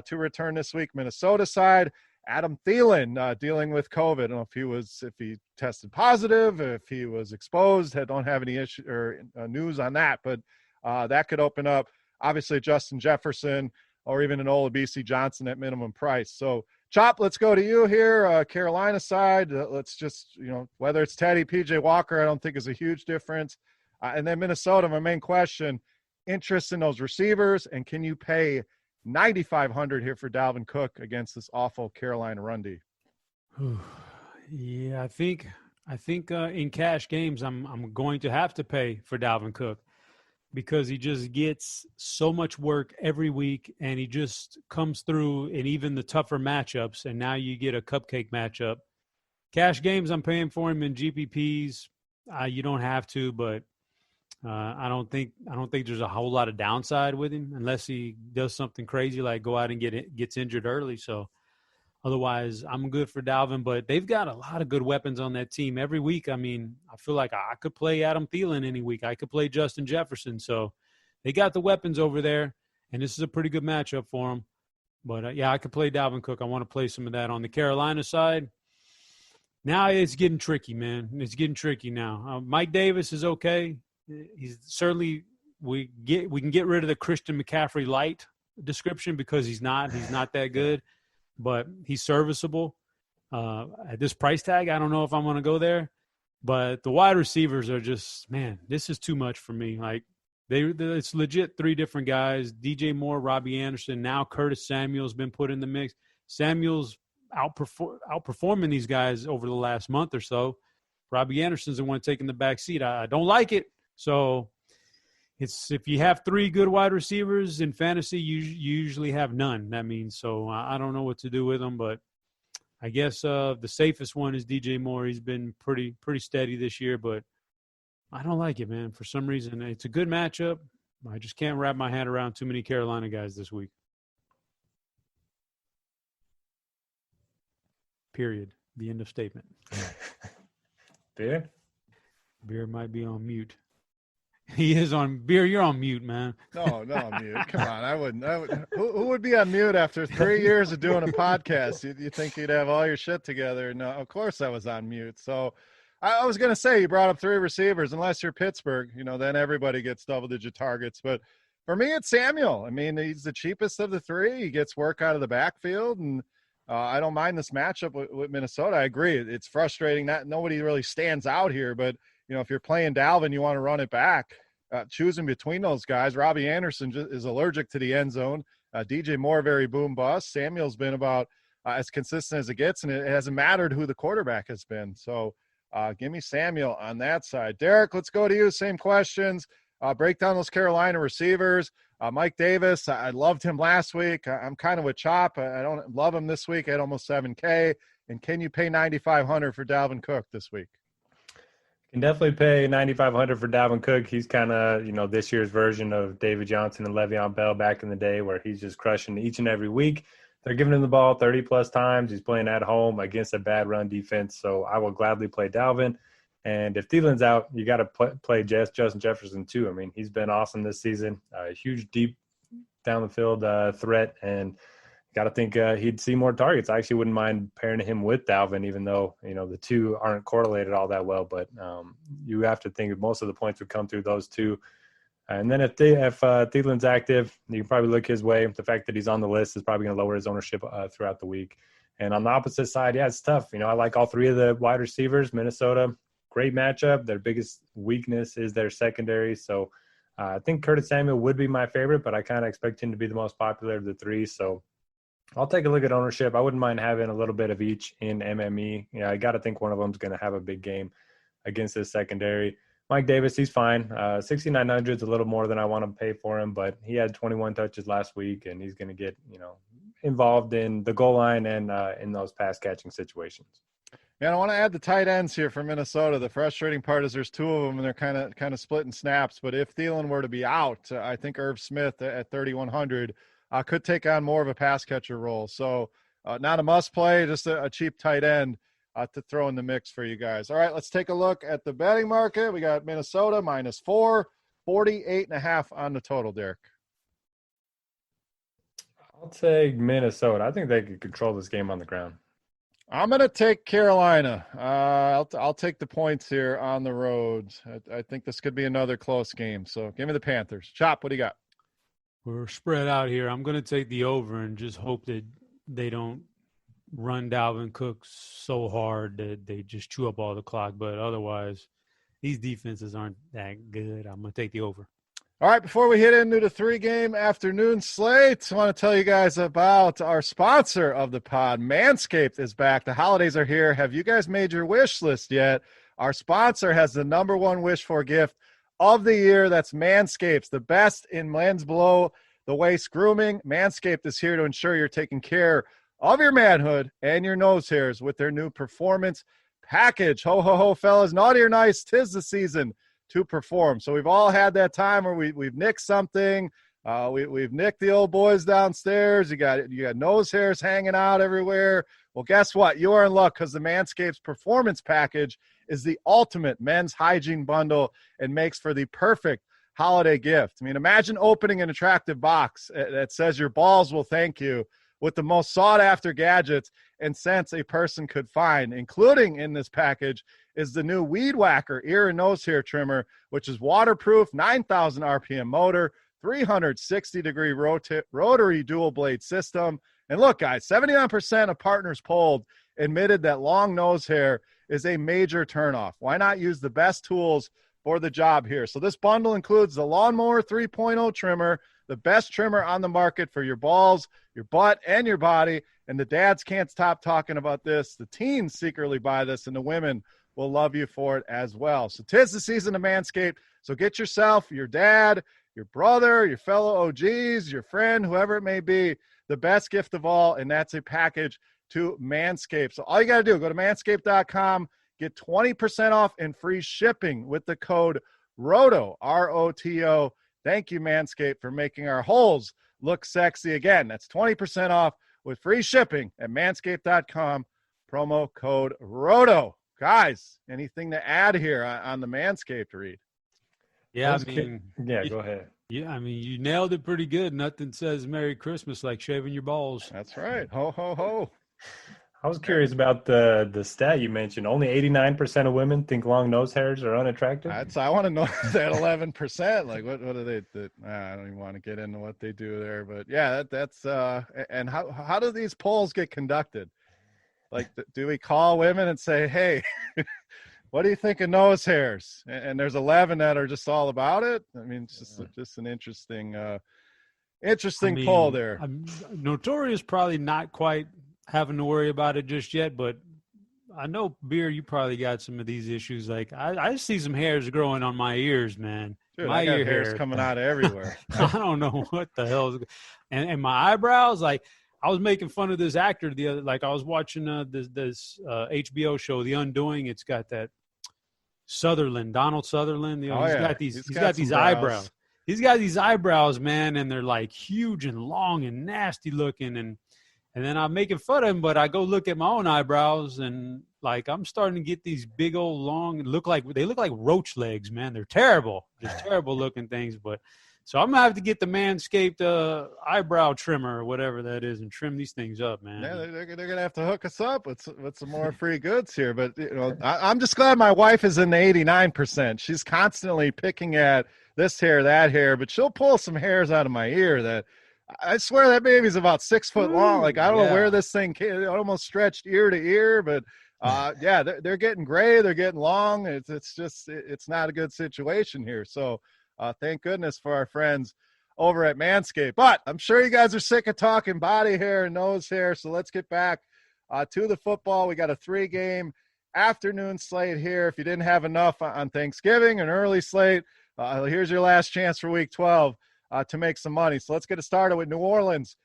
to return this week. Minnesota side, Adam Thielen dealing with COVID. I don't know if he tested positive, if he was exposed. I don't have any issue or news on that, but that could open up obviously Justin Jefferson or even an Olabisi Johnson at minimum price. So Chop, let's go to you here. Carolina side, let's just, whether it's Teddy, PJ Walker, I don't think is a huge difference. And then Minnesota, my main question, interest in those receivers, and can you pay $9,500 here for Dalvin Cook against this awful Carolina run D? Yeah, I think in cash games I'm going to have to pay for Dalvin Cook because he just gets so much work every week, and he just comes through in even the tougher matchups, and now you get a cupcake matchup. Cash games, I'm paying for him in GPPs. You don't have to, but I don't think there's a whole lot of downside with him unless he does something crazy like go out and gets injured early. So otherwise, I'm good for Dalvin. But they've got a lot of good weapons on that team every week. I mean, I feel like I could play Adam Thielen any week. I could play Justin Jefferson. So they got the weapons over there, and this is a pretty good matchup for them. But, I could play Dalvin Cook. I want to play some of that on the Carolina side. Now it's getting tricky, man. It's getting tricky now. Mike Davis is okay. He's certainly we can get rid of the Christian McCaffrey light description because he's not that good, but he's serviceable. At this price tag, I don't know if I'm going to go there, but the wide receivers are just, man, this is too much for me. Like it's legit 3 different guys: DJ Moore, Robbie Anderson, now Curtis Samuel's been put in the mix. Samuel's outperforming these guys over the last month or so. Robbie Anderson's the one taking the back seat. I don't like it. So it's if you have 3 good wide receivers in fantasy, you usually have none. That means so I don't know what to do with them, but I guess the safest one is DJ Moore. He's been pretty steady this year, but I don't like it, man. For some reason, it's a good matchup. I just can't wrap my head around too many Carolina guys this week. Period. The end of statement. Beer? Beer might be on mute. He is on Beer. You're on mute, man. No, mute. Come on, I wouldn't. Who would be on mute after 3 years of doing a podcast? You think you'd have all your shit together? No, of course I was on mute. So I was going to say, you brought up 3 receivers. Unless you're Pittsburgh, then everybody gets double-digit targets. But for me, it's Samuel. I mean, he's the cheapest of the 3. He gets work out of the backfield, and I don't mind this matchup with Minnesota. I agree. It's frustrating that nobody really stands out here, but if you're playing Dalvin, you want to run it back. Choosing between those guys, Robbie Anderson is allergic to the end zone. DJ Moore, very boom bust. Samuel's been about as consistent as it gets, and it hasn't mattered who the quarterback has been. So give me Samuel on that side. Derek, let's go to you. Same questions. Break down those Carolina receivers. Mike Davis, I loved him last week. I'm kind of with Chop. I don't love him this week at almost 7K. And can you pay $9,500 for Dalvin Cook this week? Can definitely pay $9,500 for Dalvin Cook. He's kind of, this year's version of David Johnson and Le'Veon Bell back in the day, where he's just crushing each and every week. They're giving him the ball 30-plus times. He's playing at home against a bad run defense, so I will gladly play Dalvin. And if Thielen's out, you got to play Justin Jefferson too. I mean, he's been awesome this season. A huge, deep down the field threat, and got to think he'd see more targets. I actually wouldn't mind pairing him with Dalvin, even though, the two aren't correlated all that well. But you have to think most of the points would come through those two. And then if Thielen's active, you can probably look his way. The fact that he's on the list is probably going to lower his ownership throughout the week. And on the opposite side, yeah, it's tough. I like all 3 of the wide receivers. Minnesota, great matchup. Their biggest weakness is their secondary. So I think Curtis Samuel would be my favorite, but I kind of expect him to be the most popular of the 3. So I'll take a look at ownership. I wouldn't mind having a little bit of each in MME. I got to think one of them is going to have a big game against this secondary. Mike Davis, he's fine. 6,900 is a little more than I want to pay for him, but he had 21 touches last week, and he's going to get, involved in the goal line and in those pass catching situations. Yeah, I want to add the tight ends here for Minnesota. The frustrating part is there's 2 of them, and they're kind of splitting snaps. But if Thielen were to be out, I think Irv Smith at 3,100 could take on more of a pass catcher role. So not a must play, just a cheap tight end to throw in the mix for you guys. All right, let's take a look at the betting market. We got Minnesota -4, 48.5 on the total, Derek. I'll take Minnesota. I think they could control this game on the ground. I'm going to take Carolina. I'll take the points here on the road. I think this could be another close game. So give me the Panthers. Chop, what do you got? We're spread out here. I'm going to take the over and just hope that they don't run Dalvin Cook so hard that they just chew up all the clock. But otherwise, these defenses aren't that good. I'm going to take the over. All right, before we hit into the 3-game afternoon slate, I want to tell you guys about our sponsor of the pod. Manscaped is back. The holidays are here. Have you guys made your wish list yet? Our sponsor has the #1 wish for gift of the year. That's Manscaped, the best in men's below the waist grooming. Manscaped is here to ensure you're taking care of your manhood and your nose hairs with their new performance package. Ho, ho, ho, fellas. Naughty or nice, 'tis the season to perform. So we've all had that time where we've nicked something. We've nicked the old boys downstairs. You got nose hairs hanging out everywhere. Well, guess what? You are in luck, because the Manscaped Performance Package is the ultimate men's hygiene bundle and makes for the perfect holiday gift. I mean, imagine opening an attractive box that says your balls will thank you with the most sought-after gadgets and scents a person could find. Including in this package is the new Weed Whacker ear and nose hair trimmer, which is waterproof, 9,000 RPM motor, 360-degree rotary dual blade system. And look, guys, 79% of partners polled admitted that long nose hair is a major turnoff. Why not use the best tools for the job here? So this bundle includes the Lawnmower 3.0 trimmer, the best trimmer on the market for your balls, your butt, and your body. And the dads can't stop talking about this. The teens secretly buy this, and the women will love you for it as well. So 'tis the season of Manscaped. So get yourself, your dad, your brother, your fellow OGs, your friend, whoever it may be, the best gift of all, and that's a package to Manscaped. So all you got to do, go to manscaped.com, get 20% off and free shipping with the code ROTO, ROTO. Thank you, Manscaped, for making our holes look sexy again. That's 20% off with free shipping at manscaped.com, promo code ROTO. Guys, anything to add here on the Manscaped read? Yeah, I mean, go ahead. Yeah, I mean, you nailed it pretty good. Nothing says Merry Christmas like shaving your balls. That's right. Ho, ho, ho. I was curious about the stat you mentioned. Only 89% of women think long nose hairs are unattractive. I want to know that 11%. Like, what do they? I don't even want to get into what they do there. But yeah, that's and how do these polls get conducted? Like, do we call women and say, hey, what do you think of nose hairs? And there's 11 that are just all about it. I mean, it's just an interesting poll there. Notorious probably not quite having to worry about it just yet, but I know, Beer, you probably got some of these issues. Like, I see some hairs growing on my ears, man. Dude, my I got ear hairs hair coming out of everywhere. I don't know what the hell is, and my eyebrows. Like, I was making fun of this actor the other. Like, I was watching this HBO show, The Undoing. It's got that Donald Sutherland. You know, he's got these eyebrows. He's got these eyebrows, man, and they're like huge and long and nasty looking. And then I'm making fun of him, but I go look at my own eyebrows, and like I'm starting to get these big old long. They look like roach legs, man. They're terrible, just terrible looking things. But so I'm gonna have to get the Manscaped eyebrow trimmer or whatever that is and trim these things up, man. Yeah, they're gonna have to hook us up with some more free goods here. But I'm just glad my wife is in the 89%. She's constantly picking at this hair, that hair, but she'll pull some hairs out of my ear that I swear that baby's about 6 foot long. Like, I don't know where this thing came. It almost stretched ear to ear, but yeah, they're getting gray. They're getting long. It's not a good situation here. So thank goodness for our friends over at Manscaped. But I'm sure you guys are sick of talking body hair and nose hair. So let's get back to the football. We got a 3-game afternoon slate here. If you didn't have enough on Thanksgiving, an early slate, here's your last chance for week 12. To make some money. So let's get it started with New Orleans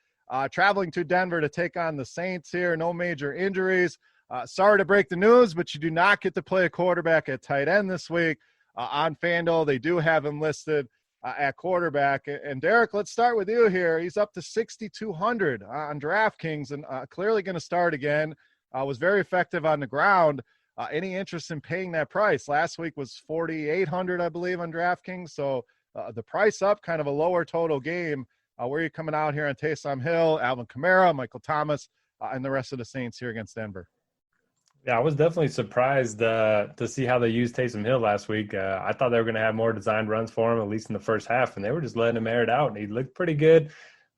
traveling to Denver to take on the Saints here. No major injuries. Sorry to break the news, but you do not get to play a quarterback at tight end this week. On FanDuel, they do have him listed at quarterback. And Derek, let's start with you here. He's up to 6,200 on DraftKings and clearly going to start again. Was very effective on the ground. Any interest in paying that price? Last week was 4,800, I believe, on DraftKings. So the price up, kind of a lower total game. Where are you coming out here on Taysom Hill, Alvin Kamara, Michael Thomas, and the rest of the Saints here against Denver? Yeah, I was definitely surprised to see how they used Taysom Hill last week. I thought they were going to have more designed runs for him, at least in the first half, and they were just letting him air it out, and he looked pretty good.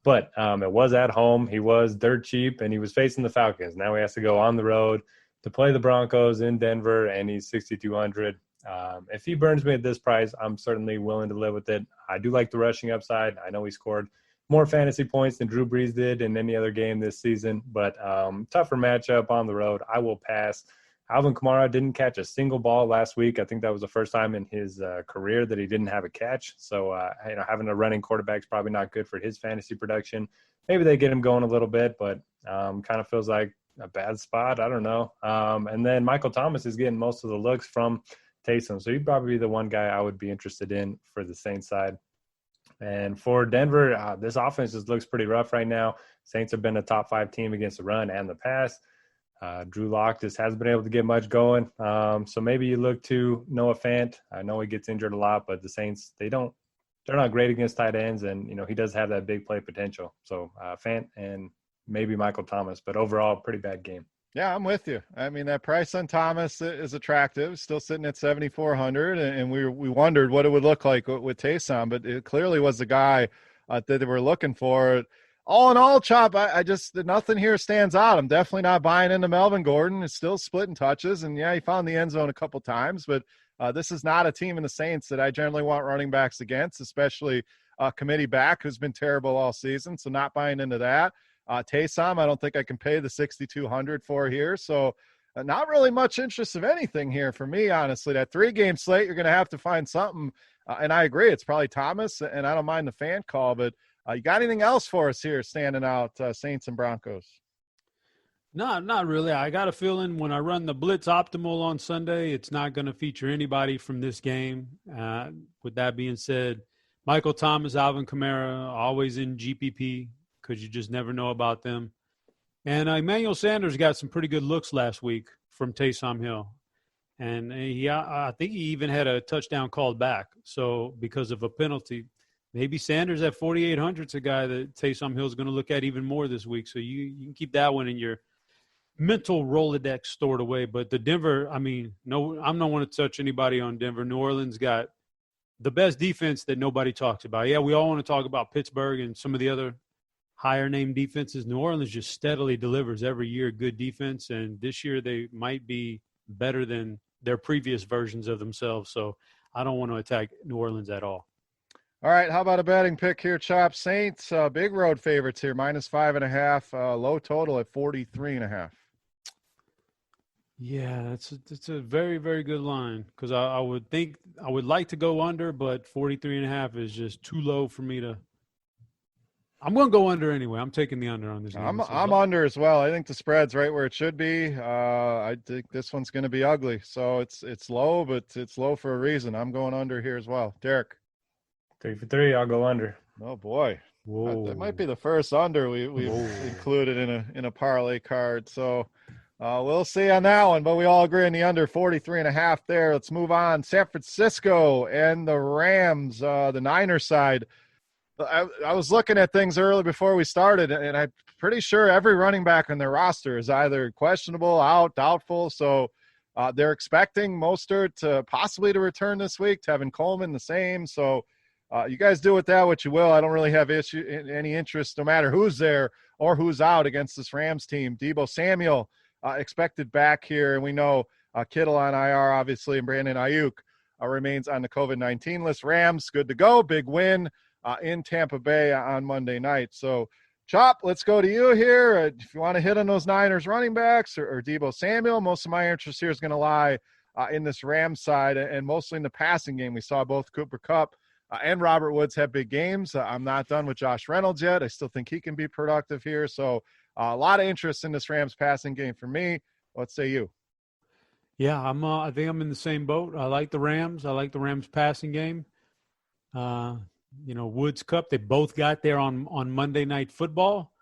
But it was at home. He was dirt cheap, and he was facing the Falcons. Now he has to go on the road to play the Broncos in Denver, and he's 6,200. If he burns me at this price, I'm certainly willing to live with it. I do like the rushing upside. I know he scored more fantasy points than Drew Brees did in any other game this season, but tougher matchup on the road. I will pass. Alvin Kamara didn't catch a single ball last week. I think that was the first time in his career that he didn't have a catch. So, having a running quarterback is probably not good for his fantasy production. Maybe they get him going a little bit, but kind of feels like a bad spot. I don't know. And then Michael Thomas is getting most of the looks from Taysom. So he'd probably be the one guy I would be interested in for the Saints side. And for Denver, this offense just looks pretty rough right now. Saints have been a top 5 team against the run and the pass. Drew Lock just hasn't been able to get much going. So maybe you look to Noah Fant. I know he gets injured a lot, but the Saints, they're not great against tight ends. And, he does have that big play potential. So Fant and maybe Michael Thomas, but overall, pretty bad game. Yeah, I'm with you. I mean, that price on Thomas is attractive, still sitting at 7,400, and we wondered what it would look like with Taysom, but it clearly was the guy that they were looking for. All in all, Chop, I just nothing here stands out. I'm definitely not buying into Melvin Gordon. It's still splitting touches, and yeah, he found the end zone a couple times, but this is not a team in the Saints that I generally want running backs against, especially committee back who's been terrible all season, so not buying into that. Taysom, I don't think I can pay the 6,200 for here. So not really much interest of anything here for me, honestly. That 3-game slate, you're going to have to find something. And I agree, it's probably Thomas, and I don't mind the fan call. But you got anything else for us here standing out, Saints and Broncos? Not really. I got a feeling when I run the Blitz Optimal on Sunday, it's not going to feature anybody from this game. With that being said, Michael Thomas, Alvin Kamara, always in GPP because you just never know about them. And Emmanuel Sanders got some pretty good looks last week from Taysom Hill. And I think he even had a touchdown called back. So because of a penalty, maybe Sanders at 4,800 is a guy that Taysom Hill is going to look at even more this week. So you can keep that one in your mental Rolodex stored away. But the Denver, no, I'm not want to touch anybody on Denver. New Orleans got the best defense that nobody talks about. Yeah, we all want to talk about Pittsburgh and some of the other higher name defenses. New Orleans just steadily delivers every year good defense, and this year they might be better than their previous versions of themselves. So I don't want to attack New Orleans at all. All right, how about a betting pick here, Chop? Saints, big road favorites here, -5.5, low total at 43.5. Yeah, it's a very, very good line because I would think I would like to go under, but 43.5 is just too low for me to. I'm going to go under anyway. I'm taking the under on this game. I'm under as well. I think the spread's right where it should be. I think this one's going to be ugly. So it's low, but it's low for a reason. I'm going under here as well. Derek. 3 for 3. I'll go under. Oh boy. Whoa. That might be the first under we've included in a parlay card. So we'll see on that one, but we all agree on the under 43.5 there. Let's move on. San Francisco and the Rams, the Niners side. I was looking at things early before we started, and I'm pretty sure every running back on their roster is either questionable, out, doubtful. So they're expecting Mostert to possibly to return this week. Tevin Coleman the same. So you guys do with that what you will. I don't really have any interest, no matter who's there or who's out against this Rams team. Deebo Samuel expected back here, and we know Kittle on IR, obviously, and Brandon Ayuk remains on the COVID-19 list. Rams good to go, big win in Tampa Bay on Monday night. So, Chop, let's go to you here. If you want to hit on those Niners running backs or Deebo Samuel, most of my interest here is going to lie in this Rams side and mostly in the passing game. We saw both Cooper Kupp and Robert Woods have big games. I'm not done with Josh Reynolds yet. I still think he can be productive here. So a lot of interest in this Rams passing game for me. What say you? Yeah, I think I'm in the same boat. I like the Rams. I like the Rams passing game. Woods Kupp, they both got there on Monday Night Football.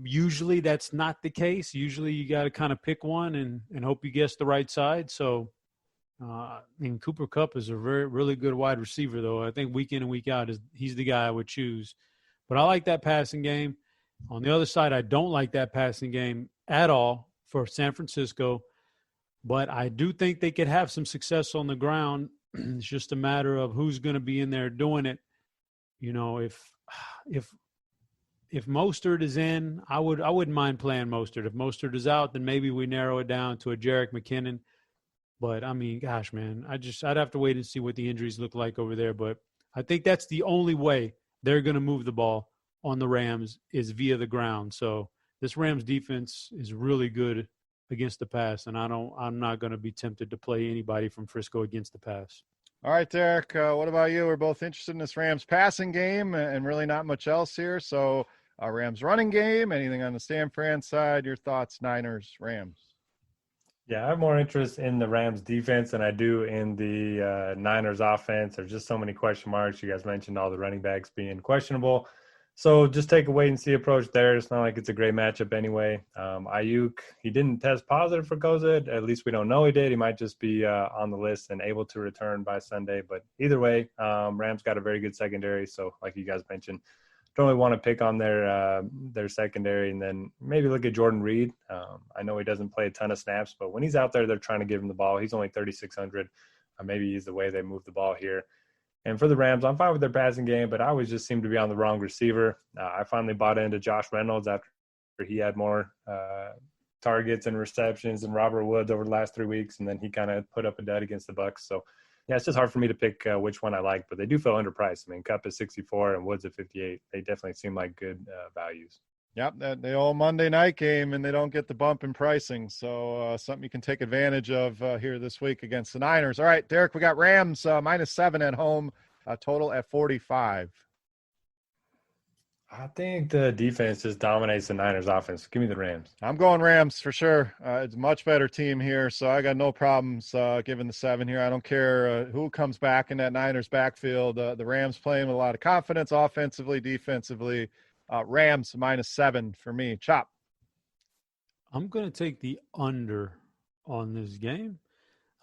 Usually that's not the case. Usually you got to kind of pick one and hope you guess the right side. So Cooper Kupp is a really good wide receiver, though. I think week in and week out he's the guy I would choose. But I like that passing game. On the other side, I don't like that passing game at all for San Francisco. But I do think they could have some success on the ground. It's just a matter of who's going to be in there doing it. If Mostert is in, I wouldn't mind playing Mostert. If Mostert is out, then maybe we narrow it down to a Jerick McKinnon. But gosh, man, I'd have to wait and see what the injuries look like over there. But I think that's the only way they're going to move the ball on the Rams is via the ground. So this Rams defense is really good against the pass, and I'm not going to be tempted to play anybody from Frisco against the pass. All right, Derek, what about you? We're both interested in this Rams passing game and really not much else here. So Rams running game, anything on the San Fran side? Your thoughts, Niners, Rams? Yeah, I have more interest in the Rams defense than I do in the Niners offense. There's just so many question marks. You guys mentioned all the running backs being questionable. So just take a wait-and-see approach there. It's not like it's a great matchup anyway. Ayuk, he didn't test positive for COVID. At least we don't know he did. He might just be on the list and able to return by Sunday. But either way, Rams got a very good secondary. So like you guys mentioned, don't really want to pick on their secondary, and then maybe look at Jordan Reed. I know he doesn't play a ton of snaps, but when he's out there, they're trying to give him the ball. He's only 3,600. Maybe he's the way they move the ball here. And for the Rams, I'm fine with their passing game, but I always just seem to be on the wrong receiver. I finally bought into Josh Reynolds after he had more targets and receptions than Robert Woods over the last 3 weeks, and then he kind of put up a dud against the Bucs. So, yeah, it's just hard for me to pick which one I like, but they do feel underpriced. Kupp is 64 and Woods at 58. They definitely seem like good values. Yep, the old Monday night game, and they don't get the bump in pricing. So something you can take advantage of here this week against the Niners. All right, Derek, we got Rams -7 at home, total at 45. I think the defense just dominates the Niners offense. Give me the Rams. I'm going Rams for sure. It's a much better team here, so I got no problems giving the 7 here. I don't care who comes back in that Niners backfield. The Rams playing with a lot of confidence offensively, defensively. Rams -7 for me. Chop. I'm going to take the under on this game.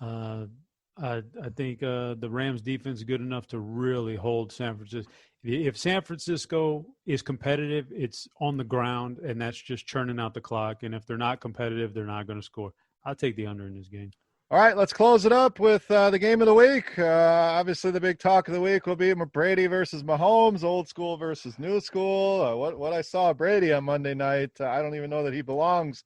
I think the Rams defense is good enough to really hold San Francisco. If San Francisco is competitive, it's on the ground, and that's just churning out the clock. And if they're not competitive, they're not going to score. I'll take the under in this game. All right, let's close it up with the game of the week. Obviously, the big talk of the week will be Brady versus Mahomes, old school versus new school. What I saw Brady on Monday night, I don't even know that he belongs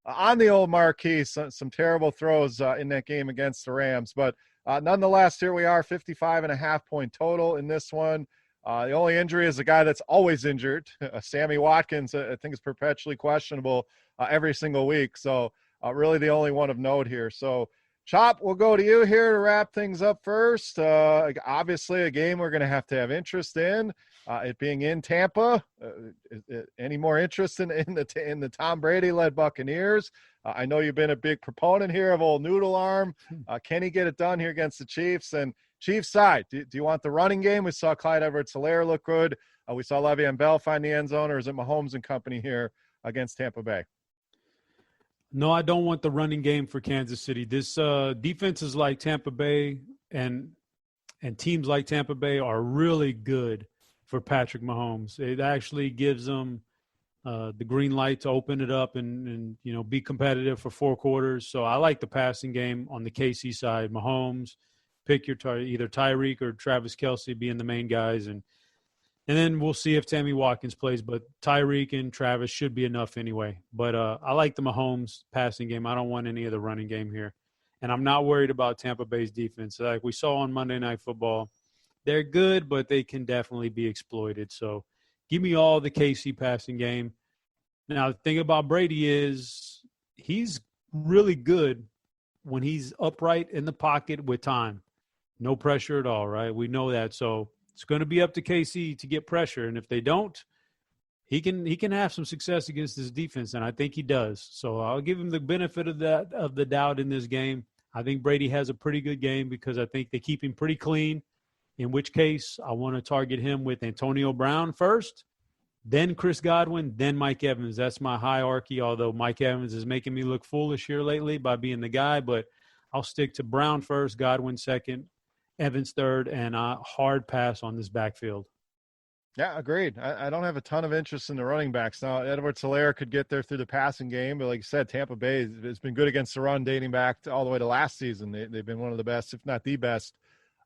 on the old marquee. Some terrible throws in that game against the Rams. But nonetheless, here we are, 55.5-point total in this one. The only injury is a guy that's always injured. Sammy Watkins, I think, is perpetually questionable every single week. So really the only one of note here. So, Chop, we'll go to you here to wrap things up first. Obviously, a game we're going to have interest in. It being in Tampa. Any more interest in the Tom Brady-led Buccaneers? I know you've been a big proponent here of old Noodle Arm. Can he get it done here against the Chiefs? And Chiefs side, do you want the running game? We saw Clyde Edwards-Helaire look good. We saw Le'Veon Bell find the end zone, or is it Mahomes and company here against Tampa Bay? No, I don't want the running game for Kansas City. This defenses like Tampa Bay and teams like Tampa Bay are really good for Patrick Mahomes. It actually gives them the green light to open it up and be competitive for 4 quarters. So I like the passing game on the KC side. Mahomes, pick your either Tyreek or Travis Kelce being the main guys, and then we'll see if Sammy Watkins plays. But Tyreek and Travis should be enough anyway. But I like the Mahomes passing game. I don't want any of the running game here. And I'm not worried about Tampa Bay's defense. Like we saw on Monday Night Football, they're good, but they can definitely be exploited. So give me all the KC passing game. Now, the thing about Brady is he's really good when he's upright in the pocket with time. No pressure at all, right? We know that. So it's going to be up to KC to get pressure. And if they don't, he can have some success against this defense, and I think he does. So I'll give him the benefit of the doubt in this game. I think Brady has a pretty good game because I think they keep him pretty clean, in which case I want to target him with Antonio Brown first, then Chris Godwin, then Mike Evans. That's my hierarchy, although Mike Evans is making me look foolish here lately by being the guy. But I'll stick to Brown first, Godwin second, Evans third, and a hard pass on this backfield. Yeah, agreed. I don't have a ton of interest in the running backs. Now, Edwards-Helaire could get there through the passing game, but like you said, Tampa Bay has been good against the run dating back all the way to last season. They've been one of the best, if not the best,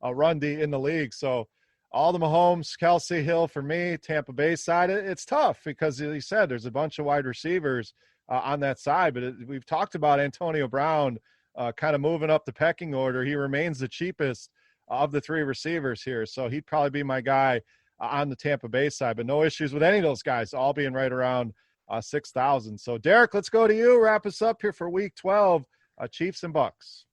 run D in the league. So all the Mahomes, Kelce, Hill for me, Tampa Bay side, it's tough because, as you said, there's a bunch of wide receivers on that side. But we've talked about Antonio Brown kind of moving up the pecking order. He remains the cheapest of the 3 receivers here. So he'd probably be my guy on the Tampa Bay side, but no issues with any of those guys, all being right around 6,000. So Derek, let's go to you. Wrap us up here for week 12, Chiefs and Bucks.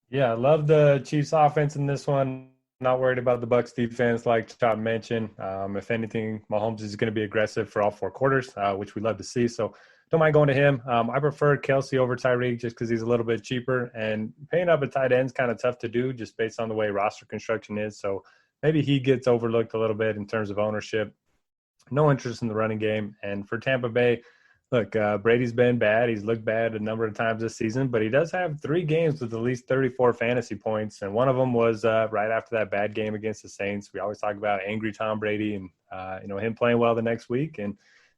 Yeah, I love the Chiefs offense in this one. Not worried about the Bucks defense, like Chop mentioned. If anything, Mahomes is going to be aggressive for all 4 quarters, which we love to see. So don't mind going to him. I prefer Kelce over Tyreek just because he's a little bit cheaper, and paying up a tight end is kind of tough to do just based on the way roster construction is. So maybe he gets overlooked a little bit in terms of ownership. No interest in the running game. And for Tampa Bay, look, Brady's been bad. He's looked bad a number of times this season, but he does have 3 games with at least 34 fantasy points. And one of them was right after that bad game against the Saints. We always talk about angry Tom Brady and, him playing well the next week. And,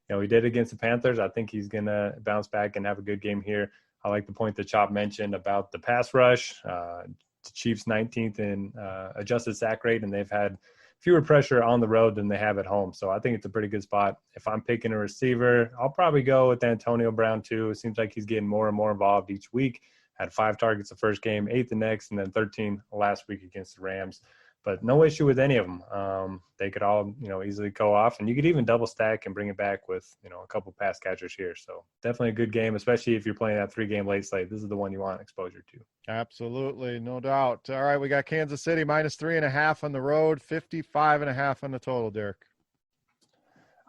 he did against the Panthers. I think he's going to bounce back and have a good game here. I like the point that Chop mentioned about the pass rush. The Chiefs 19th in adjusted sack rate, and they've had fewer pressure on the road than they have at home. So I think it's a pretty good spot. If I'm picking a receiver, I'll probably go with Antonio Brown too. It seems like he's getting more and more involved each week. Had 5 targets the first game, 8 the next, and then 13 last week against the Rams. But no issue with any of them. They could all, easily go off. And you could even double stack and bring it back with, a couple pass catchers here. So definitely a good game, especially if you're playing that 3-game late slate. This is the one you want exposure to. Absolutely, no doubt. All right, we got Kansas City -3.5 on the road, 55.5 on the total, Derek.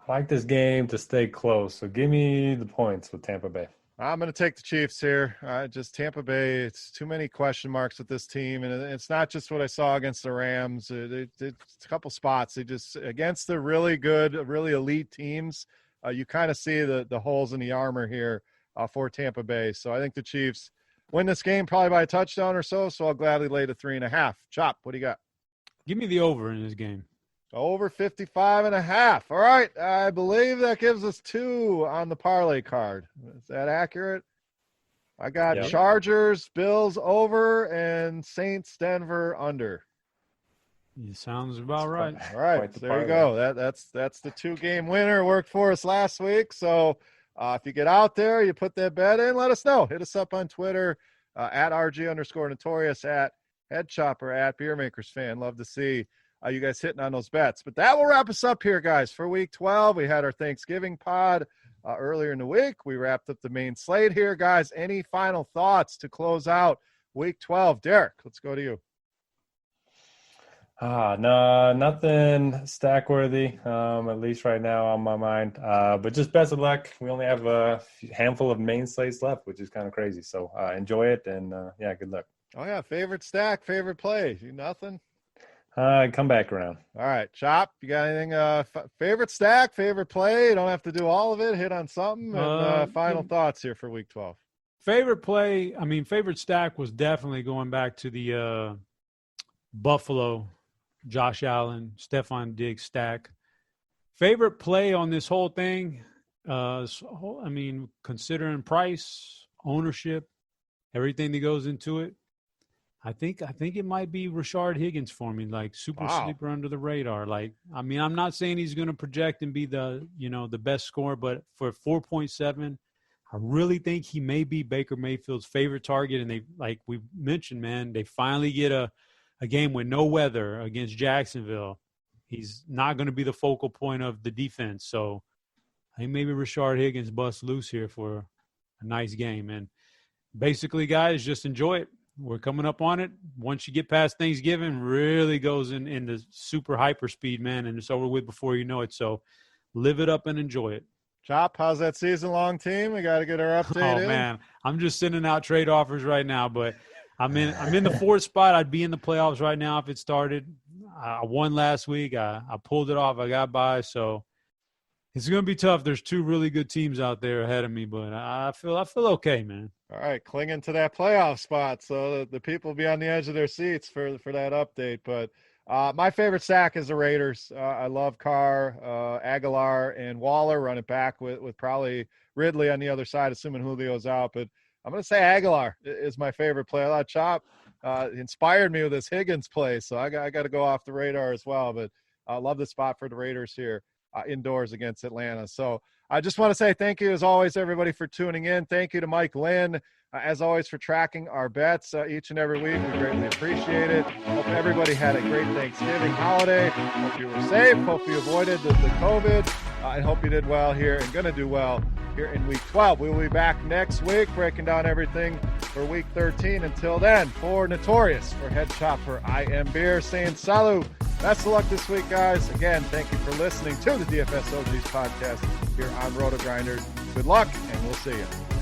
I like this game to stay close. So give me the points with Tampa Bay. I'm going to take the Chiefs here. Just Tampa Bay. It's too many question marks with this team, and it's not just what I saw against the Rams. It's a couple spots. They just against the really good, really elite teams. You kind of see the holes in the armor here for Tampa Bay. So I think the Chiefs win this game probably by a touchdown or so. So I'll gladly lay the 3.5. Chop, what do you got? Give me the over in this game. Over 55.5. All right. I believe that gives us 2 on the parlay card. Is that accurate? I got Chargers, Bills over, and Saints, Denver under. It sounds about right. All right. There you go. That's the 2-game winner. Worked for us last week. So if you get out there, you put that bet in, let us know. Hit us up on Twitter at RG_Notorious, at HeadChopper, at BeerMakersFan. Love to see you guys hitting on those bets. But that will wrap us up here, guys, for Week 12. We had our Thanksgiving pod earlier in the week. We wrapped up the main slate here, guys. Any final thoughts to close out Week 12? Derek, let's go to you. No, nothing stack worthy, at least right now on my mind. But just best of luck. We only have a handful of main slates left, which is kind of crazy. So enjoy it, and good luck. Oh, yeah, favorite stack, favorite play. You nothing? Come back around. All right, Chop, you got anything? Favorite stack, favorite play? You don't have to do all of it. Hit on something. And final thoughts here for Week 12. Favorite play, favorite stack was definitely going back to the Buffalo, Josh Allen, Stephon Diggs stack. Favorite play on this whole thing, considering price, ownership, everything that goes into it, I think it might be Rashard Higgins for me, like super sleeper under the radar. I'm not saying he's going to project and be the best scorer, but for 4.7, I really think he may be Baker Mayfield's favorite target. And they, like we mentioned, man, they finally get a game with no weather against Jacksonville. He's not going to be the focal point of the defense. So I think maybe Rashard Higgins busts loose here for a nice game. And basically, guys, just enjoy it. We're coming up on it. Once you get past Thanksgiving, really goes into super hyper speed, man, and it's over with before you know it. So live it up and enjoy it. Chop, how's that season-long team? We got to get our update in. Oh, man, I'm just sending out trade offers right now, but I'm in the 4th spot. I'd be in the playoffs right now if it started. I won last week. I pulled it off. I got by, so it's going to be tough. There's 2 really good teams out there ahead of me, but I feel okay, man. All right, clinging to that playoff spot, so the people will be on the edge of their seats for that update. But my favorite stack is the Raiders. I love Carr, Aguilar, and Waller running back with probably Ridley on the other side, assuming Julio's out. But I'm going to say Aguilar is my favorite play. I thought Chop inspired me with this Higgins play, so I got to go off the radar as well. But I love the spot for the Raiders here indoors against Atlanta. So I just want to say thank you, as always, everybody, for tuning in. Thank you to Mike Lynn, as always, for tracking our bets each and every week. We greatly appreciate it. Hope everybody had a great Thanksgiving holiday. Hope you were safe. Hope you avoided the COVID. And hope you did well here and going to do well here in Week 12. We will be back next week breaking down everything for Week 13. Until then, for Notorious, for Head Chopper, I am Beer, saying salut. Best of luck this week, guys. Again, thank you for listening to the DFS OGs podcast here on RotoGrinders. Good luck, and we'll see you.